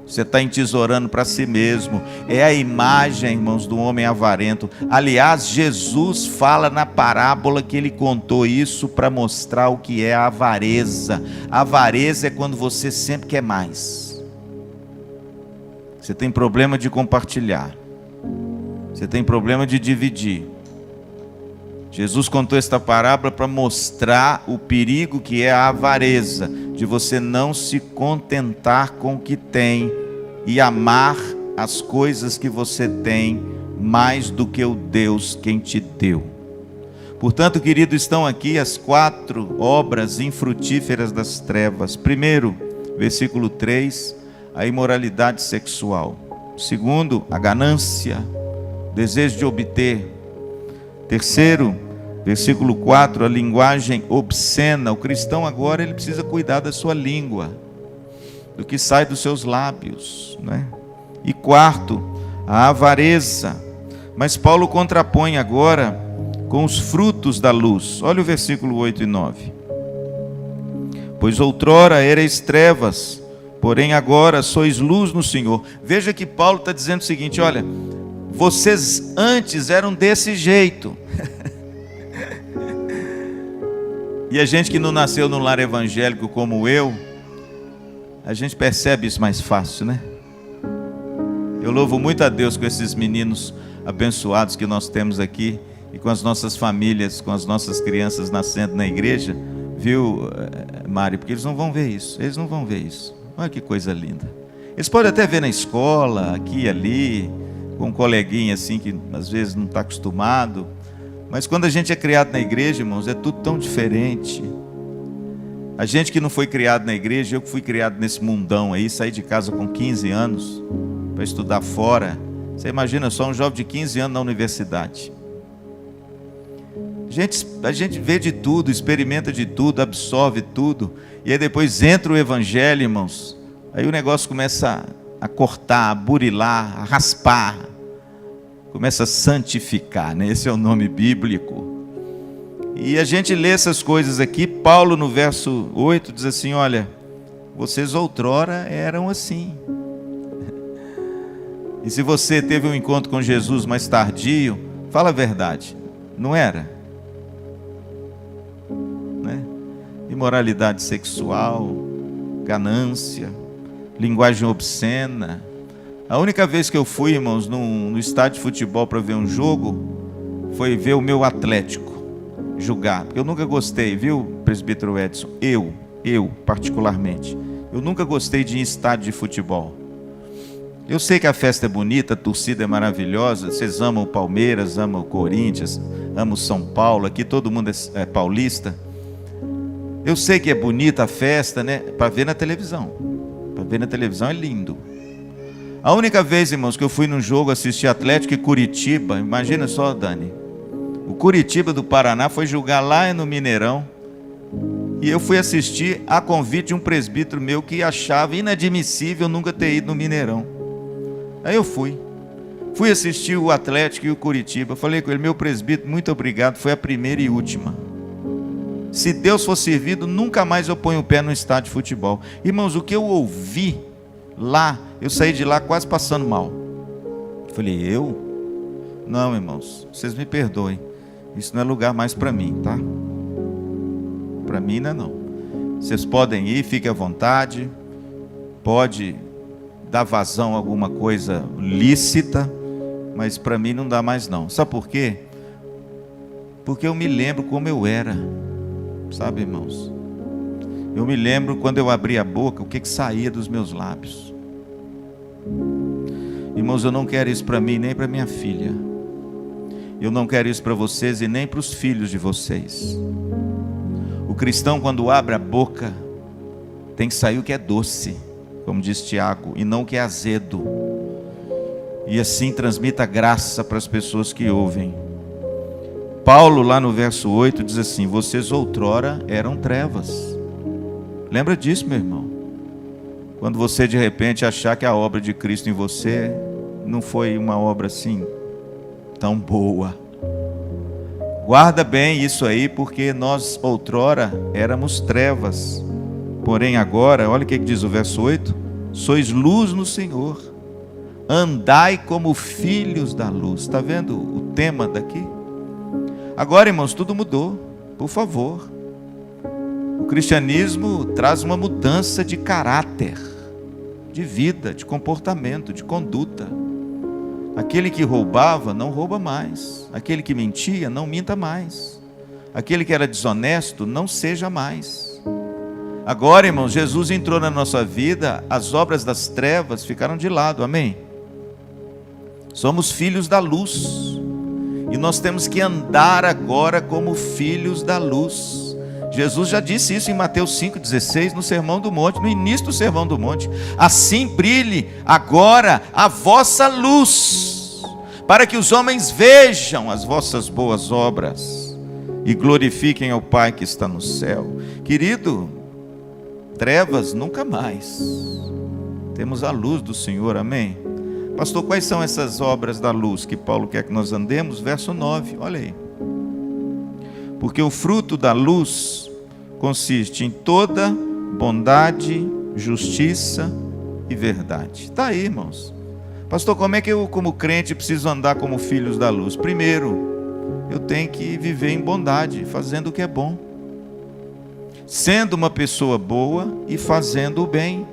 você está entesourando para si mesmo. É a imagem, irmãos, do homem avarento. Aliás, Jesus fala na parábola que ele contou isso para mostrar o que é a avareza. A avareza é quando você sempre quer mais. Você tem problema de compartilhar, você tem problema de dividir. Jesus contou esta parábola para mostrar o perigo que é a avareza, de você não se contentar com o que tem e amar as coisas que você tem mais do que o Deus quem te deu. Portanto, querido, estão aqui as 4 obras infrutíferas das trevas. Primeiro, versículo 3, a imoralidade sexual. Segundo, a ganância, desejo de obter. Terceiro, versículo 4, a linguagem obscena. O cristão agora ele precisa cuidar da sua língua, do que sai dos seus lábios, né? E quarto, a avareza. Mas Paulo contrapõe agora com os frutos da luz. Olha o versículo 8 e 9. Pois outrora erais trevas, porém agora sois luz no Senhor. Veja que Paulo está dizendo o seguinte: olha, vocês antes eram desse jeito. E a gente que não nasceu num lar evangélico como eu, a gente percebe isso mais fácil, né? Eu louvo muito a Deus com esses meninos abençoados que nós temos aqui, e com as nossas famílias, com as nossas crianças nascendo na igreja, viu, Mari? Porque eles não vão ver isso, eles não vão ver isso. Olha que coisa linda. Eles podem até ver na escola, aqui e ali, com um coleguinha assim que às vezes não está acostumado. Mas quando a gente é criado na igreja, irmãos, é tudo tão diferente. A gente que não foi criado na igreja, eu que fui criado nesse mundão aí, saí de casa com 15 anos para estudar fora. Você imagina só um jovem de 15 anos na universidade. A gente vê de tudo, experimenta de tudo, absorve tudo, e aí depois entra o evangelho, irmãos. Aí o negócio começa a cortar, a burilar, a raspar. Começa a santificar, né? Esse é o nome bíblico. E a gente lê essas coisas aqui. Paulo no verso 8 diz assim: olha, vocês outrora eram assim. E se você teve um encontro com Jesus mais tardio, fala a verdade, não era? Né? Imoralidade sexual, ganância, linguagem obscena. A única vez que eu fui, irmãos, no estádio de futebol para ver um jogo, foi ver o meu Atlético jogar. Porque eu nunca gostei, viu, presbítero Edson? Eu particularmente, eu nunca gostei de ir em estádio de futebol. Eu sei que a festa é bonita, a torcida é maravilhosa, vocês amam o Palmeiras, amam o Corinthians, amam o São Paulo, aqui todo mundo é paulista. Eu sei que é bonita a festa, né? Para ver na televisão. Para ver na televisão é lindo. A única vez, irmãos, que eu fui num jogo assistir Atlético e Curitiba, imagina só, Dani, o Curitiba do Paraná foi jogar lá no Mineirão, e eu fui assistir a convite de um presbítero meu que achava inadmissível nunca ter ido no Mineirão. Aí eu fui assistir o Atlético e o Curitiba. Falei com ele: meu presbítero, muito obrigado, foi a primeira e última. Se Deus for servido, nunca mais eu ponho o pé no estádio de futebol. Irmãos, o que eu ouvi lá, eu saí de lá quase passando mal. Falei: eu? Não, irmãos, vocês me perdoem, isso não é lugar mais para mim, tá? Para mim não. Vocês podem ir, fiquem à vontade, pode dar vazão a alguma coisa lícita, mas para mim não dá mais não. Sabe por quê? Porque eu me lembro como eu era, sabe, irmãos? Eu me lembro quando eu abria a boca, o que saía dos meus lábios. Irmãos, eu não quero isso para mim, nem para minha filha. Eu não quero isso para vocês e nem para os filhos de vocês. O cristão, quando abre a boca, tem que sair o que é doce, como diz Tiago, e não o que é azedo. E assim transmita graça para as pessoas que ouvem. Paulo, lá no verso 8, diz assim: vocês outrora eram trevas. Lembra disso, meu irmão? Quando você de repente achar que a obra de Cristo em você não foi uma obra assim tão boa. Guarda bem isso aí, porque nós outrora éramos trevas, porém agora, olha o que diz o verso 8: sois luz no Senhor, andai como filhos da luz. Está vendo o tema daqui? Agora, irmãos, tudo mudou, por favor. O cristianismo traz uma mudança de caráter, de vida, de comportamento, de conduta. Aquele que roubava, não rouba mais. Aquele que mentia, não minta mais. Aquele que era desonesto, não seja mais. Agora, irmãos, Jesus entrou na nossa vida, as obras das trevas ficaram de lado, amém? Somos filhos da luz, e nós temos que andar agora como filhos da luz. Jesus já disse isso em Mateus 5,16, no Sermão do Monte, no início do Sermão do Monte: assim brilhe agora a vossa luz, para que os homens vejam as vossas boas obras e glorifiquem ao Pai que está no céu. Querido, trevas nunca mais. Temos a luz do Senhor, amém? Pastor, quais são essas obras da luz que Paulo quer que nós andemos? Verso 9, olha aí. Porque o fruto da luz consiste em toda bondade, justiça e verdade. Está aí, irmãos. Pastor, como é que eu, como crente, preciso andar como filhos da luz? Primeiro, eu tenho que viver em bondade, fazendo o que é bom, sendo uma pessoa boa e fazendo o bem.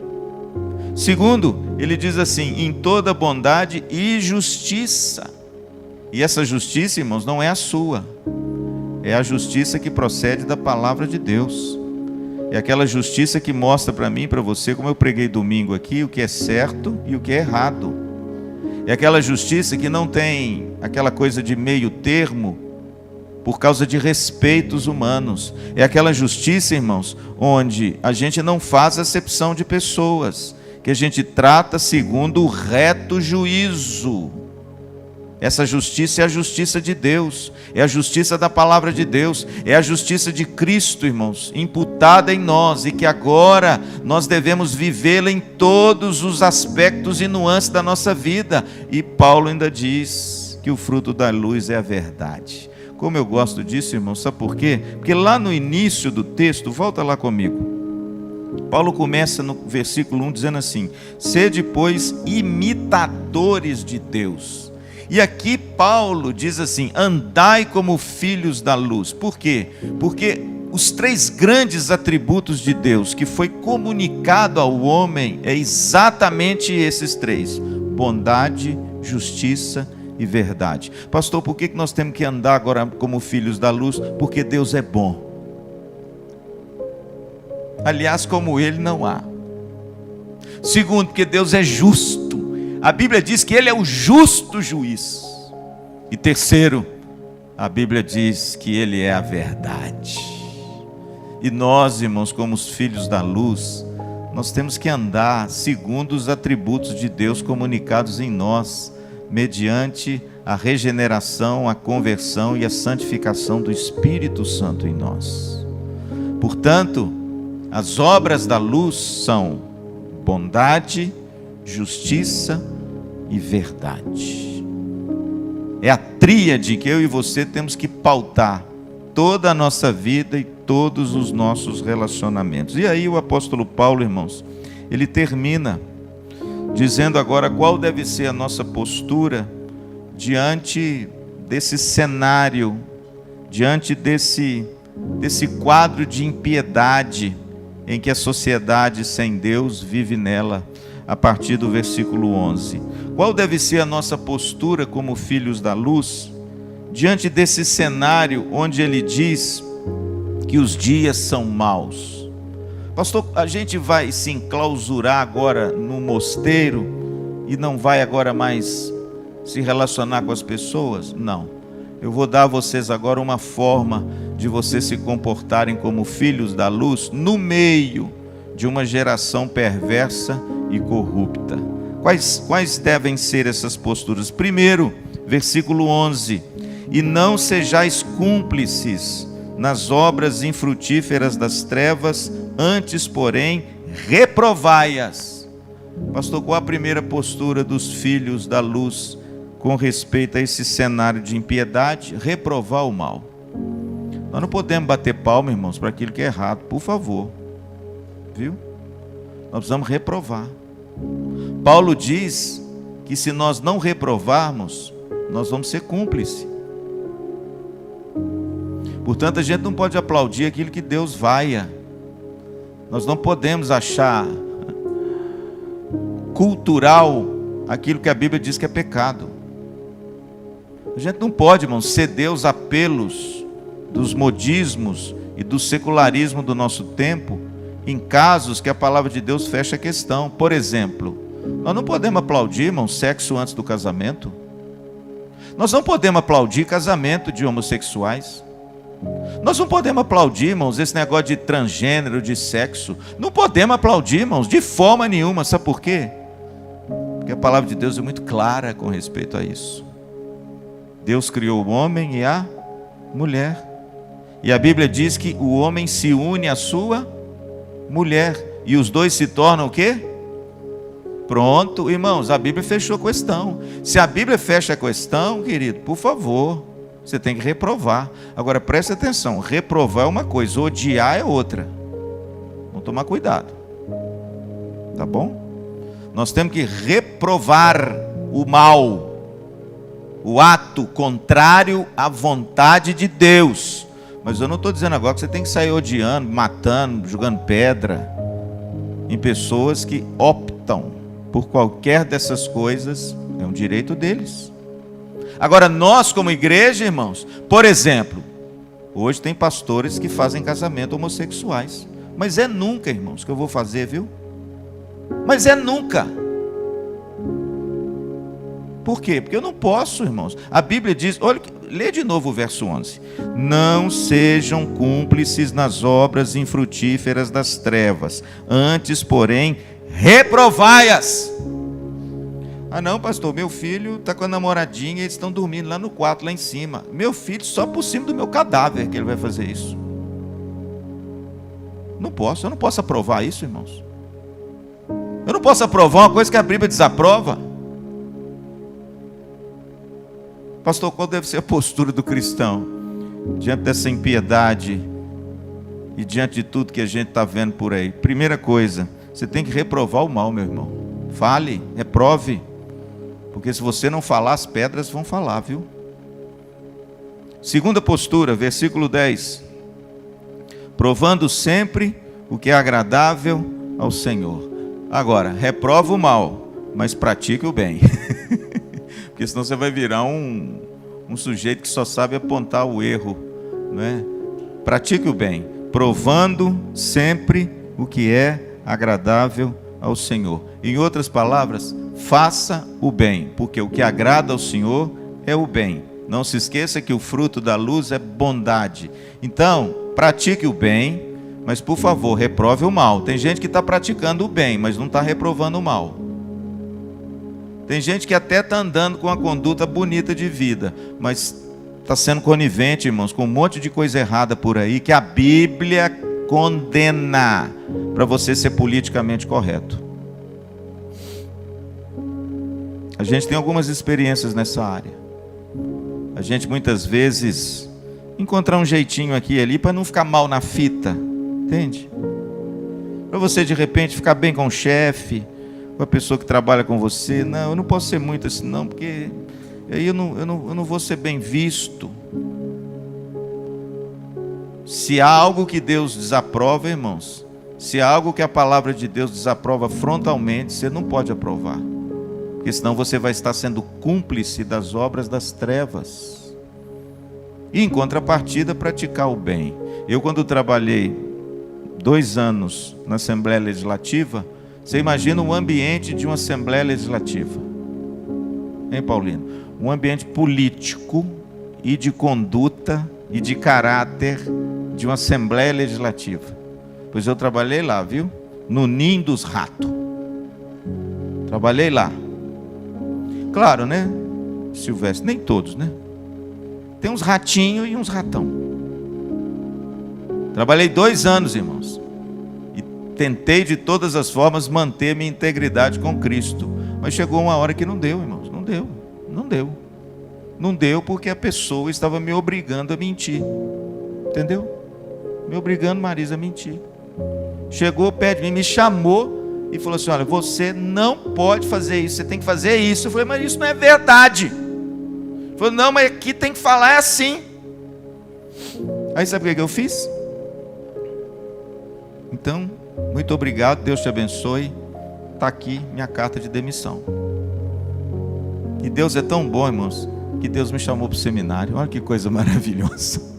Segundo, ele diz assim: em toda bondade e justiça. E essa justiça, irmãos, não é a sua, é a justiça que procede da palavra de Deus. É aquela justiça que mostra para mim e para você, como eu preguei domingo aqui, o que é certo e o que é errado. É aquela justiça que não tem aquela coisa de meio termo, por causa de respeitos humanos. É aquela justiça, irmãos, onde a gente não faz acepção de pessoas, que a gente trata segundo o reto juízo. Essa justiça é a justiça de Deus, é a justiça da palavra de Deus, é a justiça de Cristo, irmãos, imputada em nós, e que agora nós devemos vivê-la em todos os aspectos e nuances da nossa vida. E Paulo ainda diz que o fruto da luz é a verdade. Como eu gosto disso, irmão, sabe por quê? Porque lá no início do texto, volta lá comigo, Paulo começa no versículo 1 dizendo assim: sede, pois, imitadores de Deus. E aqui Paulo diz assim: andai como filhos da luz. Por quê? Porque os três grandes atributos de Deus que foi comunicado ao homem é exatamente esses três: bondade, justiça e verdade. Pastor, por que nós temos que andar agora como filhos da luz? Porque Deus é bom. Aliás, como Ele não há. Segundo, porque Deus é justo. A Bíblia diz que Ele é o justo juiz. E terceiro, a Bíblia diz que Ele é a verdade. E nós, irmãos, como os filhos da luz, nós temos que andar segundo os atributos de Deus comunicados em nós, mediante a regeneração, a conversão e a santificação do Espírito Santo em nós. Portanto, as obras da luz são bondade, justiça e verdade. É a tríade que eu e você temos que pautar toda a nossa vida e todos os nossos relacionamentos. E aí o apóstolo Paulo, irmãos, ele termina dizendo agora qual deve ser a nossa postura diante desse cenário, diante desse quadro de impiedade em que a sociedade sem Deus vive nela, a partir do versículo 11. Qual deve ser a nossa postura como filhos da luz, diante desse cenário onde ele diz que os dias são maus? Pastor, a gente vai se enclausurar agora no mosteiro e não vai agora mais se relacionar com as pessoas? Não. Eu vou dar a vocês agora uma forma de vocês se comportarem como filhos da luz no meio de uma geração perversa e corrupta. Quais devem ser essas posturas? Primeiro, versículo 11: e não sejais cúmplices nas obras infrutíferas das trevas, antes, porém, reprovai-as. Pastor, qual a primeira postura dos filhos da luz com respeito a esse cenário de impiedade? Reprovar o mal. Nós não podemos bater palma, irmãos, para aquilo que é errado, por favor. Viu? Nós precisamos reprovar. Paulo diz que se nós não reprovarmos, nós vamos ser cúmplices. Portanto, a gente não pode aplaudir aquilo que Deus vaia. Nós não podemos achar cultural aquilo que a Bíblia diz que é pecado. A gente não pode, irmãos, ceder aos apelos dos modismos e do secularismo do nosso tempo, em casos que a palavra de Deus fecha a questão. Por exemplo, nós não podemos aplaudir, irmão, sexo antes do casamento. Nós não podemos aplaudir casamento de homossexuais. Nós não podemos aplaudir, irmãos, esse negócio de transgênero, de sexo. Não podemos aplaudir, irmãos, de forma nenhuma. Sabe por quê? Porque a palavra de Deus é muito clara com respeito a isso. Deus criou o homem e a mulher. E a Bíblia diz que o homem se une à sua mulher. E os dois se tornam o quê? Pronto, irmãos, a Bíblia fechou a questão. Se a Bíblia fecha a questão, querido, por favor, você tem que reprovar. Agora preste atenção, reprovar é uma coisa, odiar é outra. Vamos tomar cuidado. Tá bom? Nós temos que reprovar o mal, o ato contrário à vontade de Deus. Mas eu não estou dizendo agora que você tem que sair odiando, matando, jogando pedra em pessoas que optam por qualquer dessas coisas. É um direito deles. Agora nós como igreja, irmãos, por exemplo, hoje tem pastores que fazem casamento homossexuais. Mas é nunca, irmãos, que eu vou fazer, viu? Mas é nunca. Por quê? Porque eu não posso, irmãos. A Bíblia diz, olha, lê de novo o verso 11. Não sejam cúmplices nas obras infrutíferas das trevas, antes, porém, reprovai-as. Ah não, pastor, meu filho está com a namoradinha e eles estão dormindo lá no quarto, lá em cima. Meu filho, só por cima do meu cadáver que ele vai fazer isso. Não posso, eu não posso aprovar isso, irmãos. Eu não posso aprovar uma coisa que a Bíblia desaprova. Pastor, qual deve ser a postura do cristão diante dessa impiedade e diante de tudo que a gente está vendo por aí? Primeira coisa, você tem que reprovar o mal, meu irmão. Fale, reprove. Porque se você não falar, as pedras vão falar, viu? Segunda postura, versículo 10. Provando sempre o que é agradável ao Senhor. Agora, reprova o mal, mas pratique o bem. Porque senão você vai virar um sujeito que só sabe apontar o erro, não é? Pratique o bem, provando sempre o que é agradável ao Senhor. Em outras palavras, faça o bem, porque o que agrada ao Senhor é o bem. Não se esqueça que o fruto da luz é bondade. Então, pratique o bem, mas por favor, reprove o mal. Tem gente que está praticando o bem, mas não está reprovando o mal. Tem gente que até está andando com uma conduta bonita de vida, mas está sendo conivente, irmãos, com um monte de coisa errada por aí, que a Bíblia condena, para você ser politicamente correto. A gente tem algumas experiências nessa área. A gente muitas vezes encontrar um jeitinho aqui e ali para não ficar mal na fita, entende? Para você de repente ficar bem com o chefe, com a pessoa que trabalha com você. Não, eu não posso ser muito assim não, porque aí eu não vou ser bem visto. Se há algo que Deus desaprova, irmãos, se há algo que a palavra de Deus desaprova frontalmente, você não pode aprovar, porque senão você vai estar sendo cúmplice das obras das trevas. E em contrapartida, praticar o bem. Eu, quando trabalhei 2 anos na Assembleia Legislativa, você imagina o ambiente de uma Assembleia Legislativa, hein, Paulino? Um ambiente político e de conduta e de caráter de uma Assembleia Legislativa. Pois eu trabalhei lá, viu? No ninho dos ratos. Trabalhei lá. Claro, né, Silvestre? Nem todos, né? Tem uns ratinhos e uns ratão. Trabalhei 2 anos, irmãos. E tentei de todas as formas manter minha integridade com Cristo. Mas chegou uma hora que não deu, irmãos. Não deu. Não deu. Não deu porque a pessoa estava me obrigando a mentir. Entendeu? Me obrigando, Marisa, a mentir. Chegou perto de mim, me chamou e falou assim: olha, você não pode fazer isso, você tem que fazer isso. Eu falei: mas isso não é verdade. Ele falou: não, mas aqui tem que falar assim. Aí sabe o que eu fiz? Então, muito obrigado, Deus te abençoe. Está aqui minha carta de demissão. E Deus é tão bom, irmãos, que Deus me chamou para o seminário. Olha que coisa maravilhosa.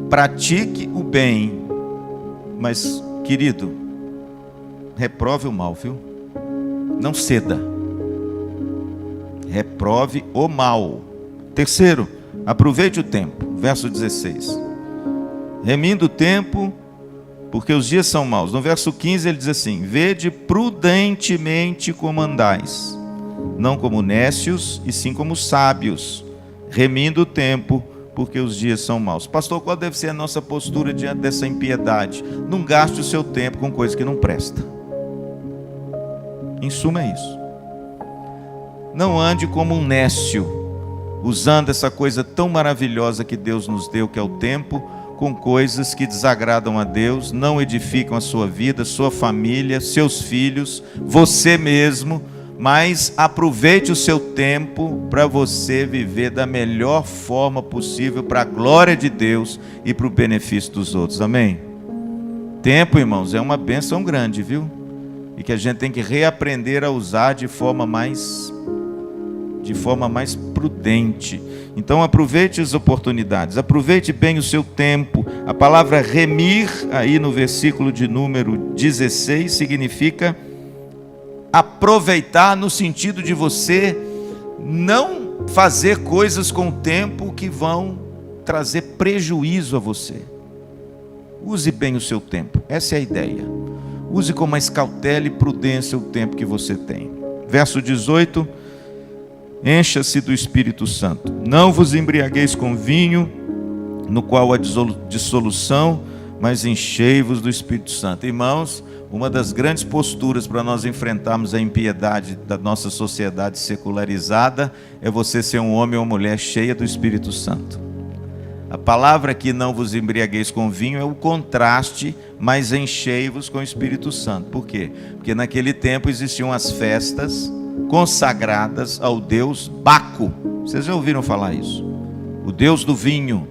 Pratique o bem, mas, querido, reprove o mal, viu? Não ceda. Reprove o mal. Terceiro, aproveite o tempo. Verso 16. Remindo o tempo, porque os dias são maus. No verso 15 ele diz assim: vede prudentemente como andais, não como nécios, e sim como sábios, remindo o tempo, porque os dias são maus. Pastor, qual deve ser a nossa postura diante dessa impiedade? Não gaste o seu tempo com coisa que não presta. Em suma é isso. Não ande como um nécio, usando essa coisa tão maravilhosa que Deus nos deu, que é o tempo, com coisas que desagradam a Deus, não edificam a sua vida, sua família, seus filhos, você mesmo. Mas aproveite o seu tempo para você viver da melhor forma possível, para a glória de Deus e para o benefício dos outros. Amém? Tempo, irmãos, é uma bênção grande, viu? E que a gente tem que reaprender a usar de forma mais prudente. Então aproveite as oportunidades, aproveite bem o seu tempo. A palavra remir, aí no versículo de número 16, significa aproveitar, no sentido de você não fazer coisas com o tempo que vão trazer prejuízo a você. Use bem o seu tempo, essa é a ideia. Use com mais cautela e prudência o tempo que você tem. Verso 18: encha-se do Espírito Santo, não vos embriagueis com vinho, no qual há dissolução, mas enchei-vos do Espírito Santo. Irmãos, uma das grandes posturas para nós enfrentarmos a impiedade da nossa sociedade secularizada é você ser um homem ou mulher cheia do Espírito Santo. A palavra aqui, não vos embriagueis com vinho, é o contraste, mas enchei-vos com o Espírito Santo. Por quê? Porque naquele tempo existiam as festas consagradas ao deus Baco. Vocês já ouviram falar isso? O deus do vinho.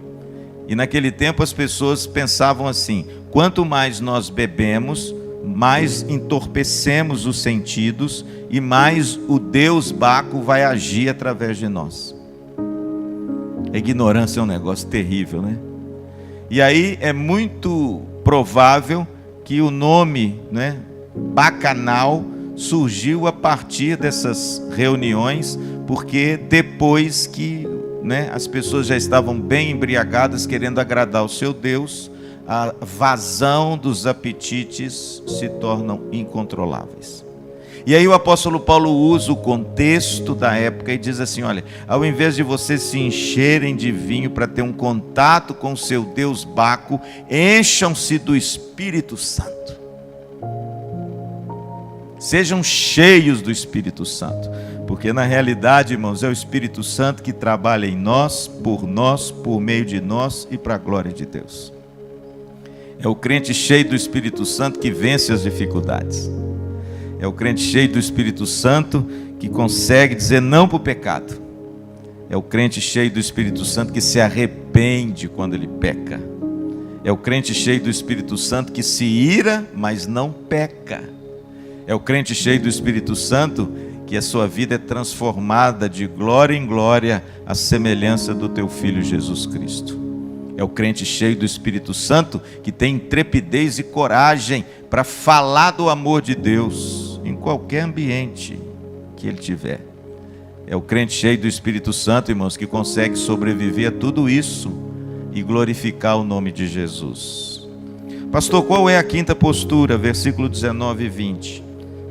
E naquele tempo as pessoas pensavam assim: quanto mais nós bebemos, mais entorpecemos os sentidos e mais o deus Baco vai agir através de nós. A ignorância é um negócio terrível, né? E aí é muito provável que o nome, né, bacanal, surgiu a partir dessas reuniões, porque depois que, né, as pessoas já estavam bem embriagadas, querendo agradar o seu Deus, a vazão dos apetites se tornam incontroláveis. E aí o apóstolo Paulo usa o contexto da época e diz assim: olha, ao invés de vocês se encherem de vinho para ter um contato com o seu Deus Baco, encham-se do Espírito Santo. Sejam cheios do Espírito Santo. Porque na realidade, irmãos, é o Espírito Santo que trabalha em nós, por meio de nós e para a glória de Deus. É o crente cheio do Espírito Santo que vence as dificuldades. É o crente cheio do Espírito Santo que consegue dizer não para o pecado. É o crente cheio do Espírito Santo que se arrepende quando ele peca. É o crente cheio do Espírito Santo que se ira, mas não peca. É o crente cheio do Espírito Santo que a sua vida é transformada de glória em glória à semelhança do teu Filho Jesus Cristo. É o crente cheio do Espírito Santo que tem intrepidez e coragem para falar do amor de Deus em qualquer ambiente que ele tiver. É o crente cheio do Espírito Santo, irmãos, que consegue sobreviver a tudo isso e glorificar o nome de Jesus. Pastor, qual é a quinta postura? Versículo 19 e 20.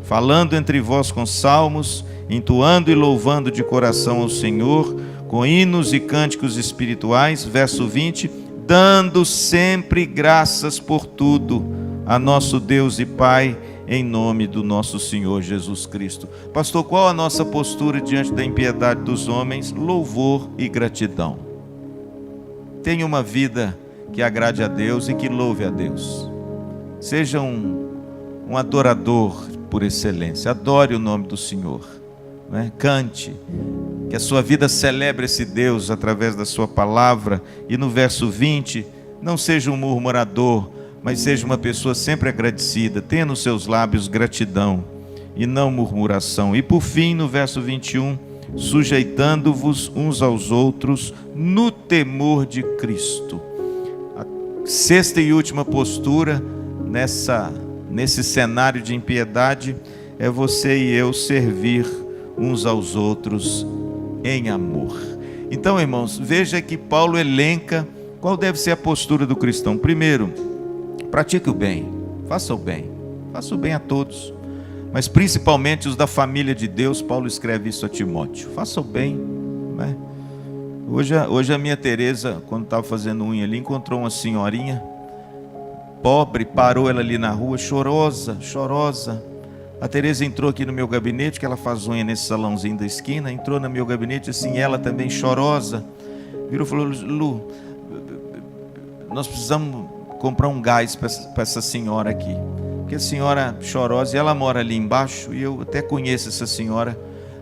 Falando entre vós com salmos, entoando e louvando de coração ao Senhor, com hinos e cânticos espirituais. Verso 20. Dando sempre graças por tudo a nosso Deus e Pai, em nome do nosso Senhor Jesus Cristo. Pastor, qual a nossa postura diante da impiedade dos homens? Louvor e gratidão. Tenha uma vida que agrade a Deus e que louve a Deus. Seja um adorador por excelência. Adore o nome do Senhor, né? Cante. Que a sua vida celebre esse Deus através da sua palavra. E no verso 20, não seja um murmurador, mas seja uma pessoa sempre agradecida. Tenha nos seus lábios gratidão e não murmuração. E por fim, no verso 21, sujeitando-vos uns aos outros no temor de Cristo. A sexta e última postura nesse cenário de impiedade é você e eu servir uns aos outros em amor. Então, irmãos, veja que Paulo elenca qual deve ser a postura do cristão. Primeiro, pratique o bem, faça o bem a todos, mas principalmente os da família de Deus. Paulo escreve isso a Timóteo: faça o bem, né? Hoje a minha Tereza, quando estava fazendo unha ali, encontrou uma senhorinha pobre, parou ela ali na rua, chorosa. A Tereza entrou aqui no meu gabinete, que ela faz unha nesse salãozinho da esquina, entrou no meu gabinete assim, ela também chorosa, virou e falou: Lu, nós precisamos comprar um gás para essa senhora aqui, porque a senhora chorosa, e ela mora ali embaixo, e eu até conheço essa senhora.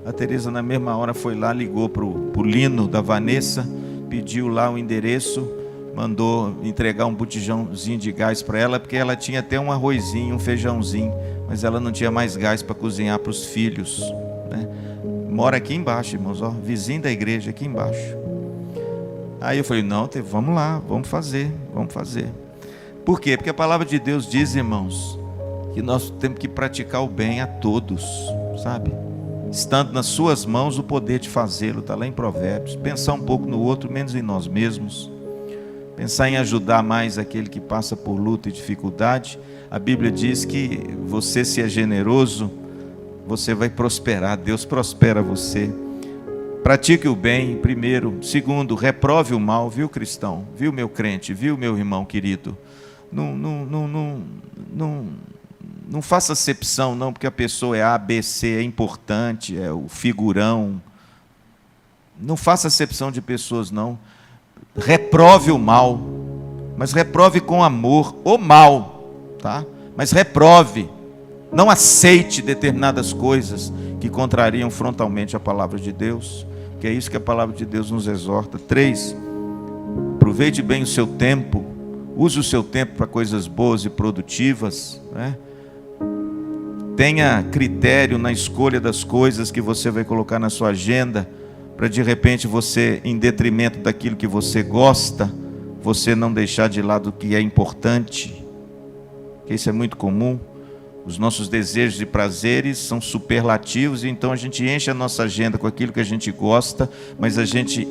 A Tereza na mesma hora foi lá, ligou pro Lino da Vanessa, pediu lá o endereço, mandou entregar um botijãozinho de gás para ela, porque ela tinha até um arrozinho, um feijãozinho, mas ela não tinha mais gás para cozinhar para os filhos, né? Mora aqui embaixo, irmãos, ó, vizinho da igreja aqui embaixo. Aí eu falei: não, vamos lá, vamos fazer. Por quê? Porque a palavra de Deus diz, irmãos, que nós temos que praticar o bem a todos, sabe? Estando nas suas mãos o poder de fazê-lo, está lá em Provérbios. Pensar um pouco no outro, menos em nós mesmos. Pensar em ajudar mais aquele que passa por luta e dificuldade. A Bíblia diz que você, se é generoso, você vai prosperar. Deus prospera você. Pratique o bem, primeiro. Segundo, reprove o mal, viu, cristão? Viu, meu crente? Viu, meu irmão querido? Não faça acepção, não, porque a pessoa é A, B, C, é importante, é o figurão. Não faça acepção de pessoas, não. Reprove o mal, mas reprove com amor o mal, tá? Mas reprove. Não aceite determinadas coisas que contrariam frontalmente a palavra de Deus, que é isso que a palavra de Deus nos exorta. 3, aproveite bem o seu tempo, use o seu tempo para coisas boas e produtivas, né? Tenha critério na escolha das coisas que você vai colocar na sua agenda, para de repente você, em detrimento daquilo que você gosta, você não deixar de lado o que é importante, que isso é muito comum. Os nossos desejos e prazeres são superlativos, e então a gente enche a nossa agenda com aquilo que a gente gosta, mas a gente,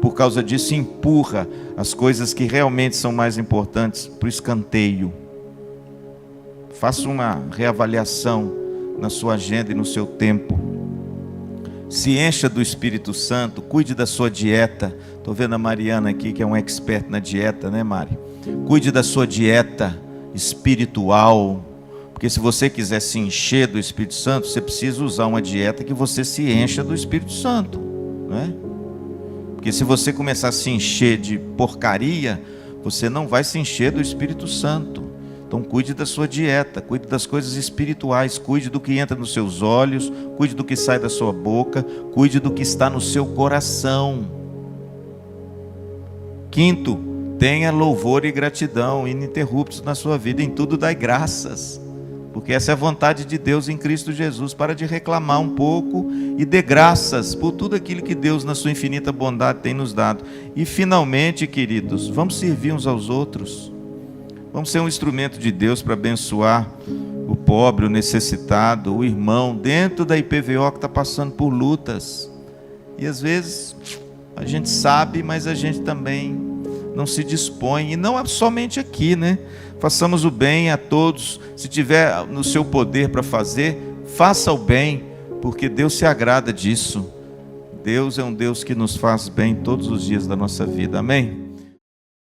por causa disso, empurra as coisas que realmente são mais importantes para o escanteio. Faça uma reavaliação na sua agenda e no seu tempo. Se encha do Espírito Santo, cuide da sua dieta. Estou vendo a Mariana aqui, que é um expert na dieta, né, Mari? Cuide da sua dieta espiritual, porque se você quiser se encher do Espírito Santo, você precisa usar uma dieta que você se encha do Espírito Santo, né? Porque se você começar a se encher de porcaria, você não vai se encher do Espírito Santo. Então cuide da sua dieta, cuide das coisas espirituais, cuide do que entra nos seus olhos, cuide do que sai da sua boca, cuide do que está no seu coração. 5, tenha louvor e gratidão ininterruptos na sua vida, em tudo dai graças, porque essa é a vontade de Deus em Cristo Jesus. Para de reclamar um pouco e dê graças por tudo aquilo que Deus, na sua infinita bondade, tem nos dado. E finalmente, queridos, vamos servir uns aos outros. Vamos ser um instrumento de Deus para abençoar o pobre, o necessitado, o irmão, dentro da IPVO que está passando por lutas. E às vezes a gente sabe, mas a gente também não se dispõe. E não é somente aqui, né? Façamos o bem a todos. Se tiver no seu poder para fazer, faça o bem, porque Deus se agrada disso. Deus é um Deus que nos faz bem todos os dias da nossa vida. Amém?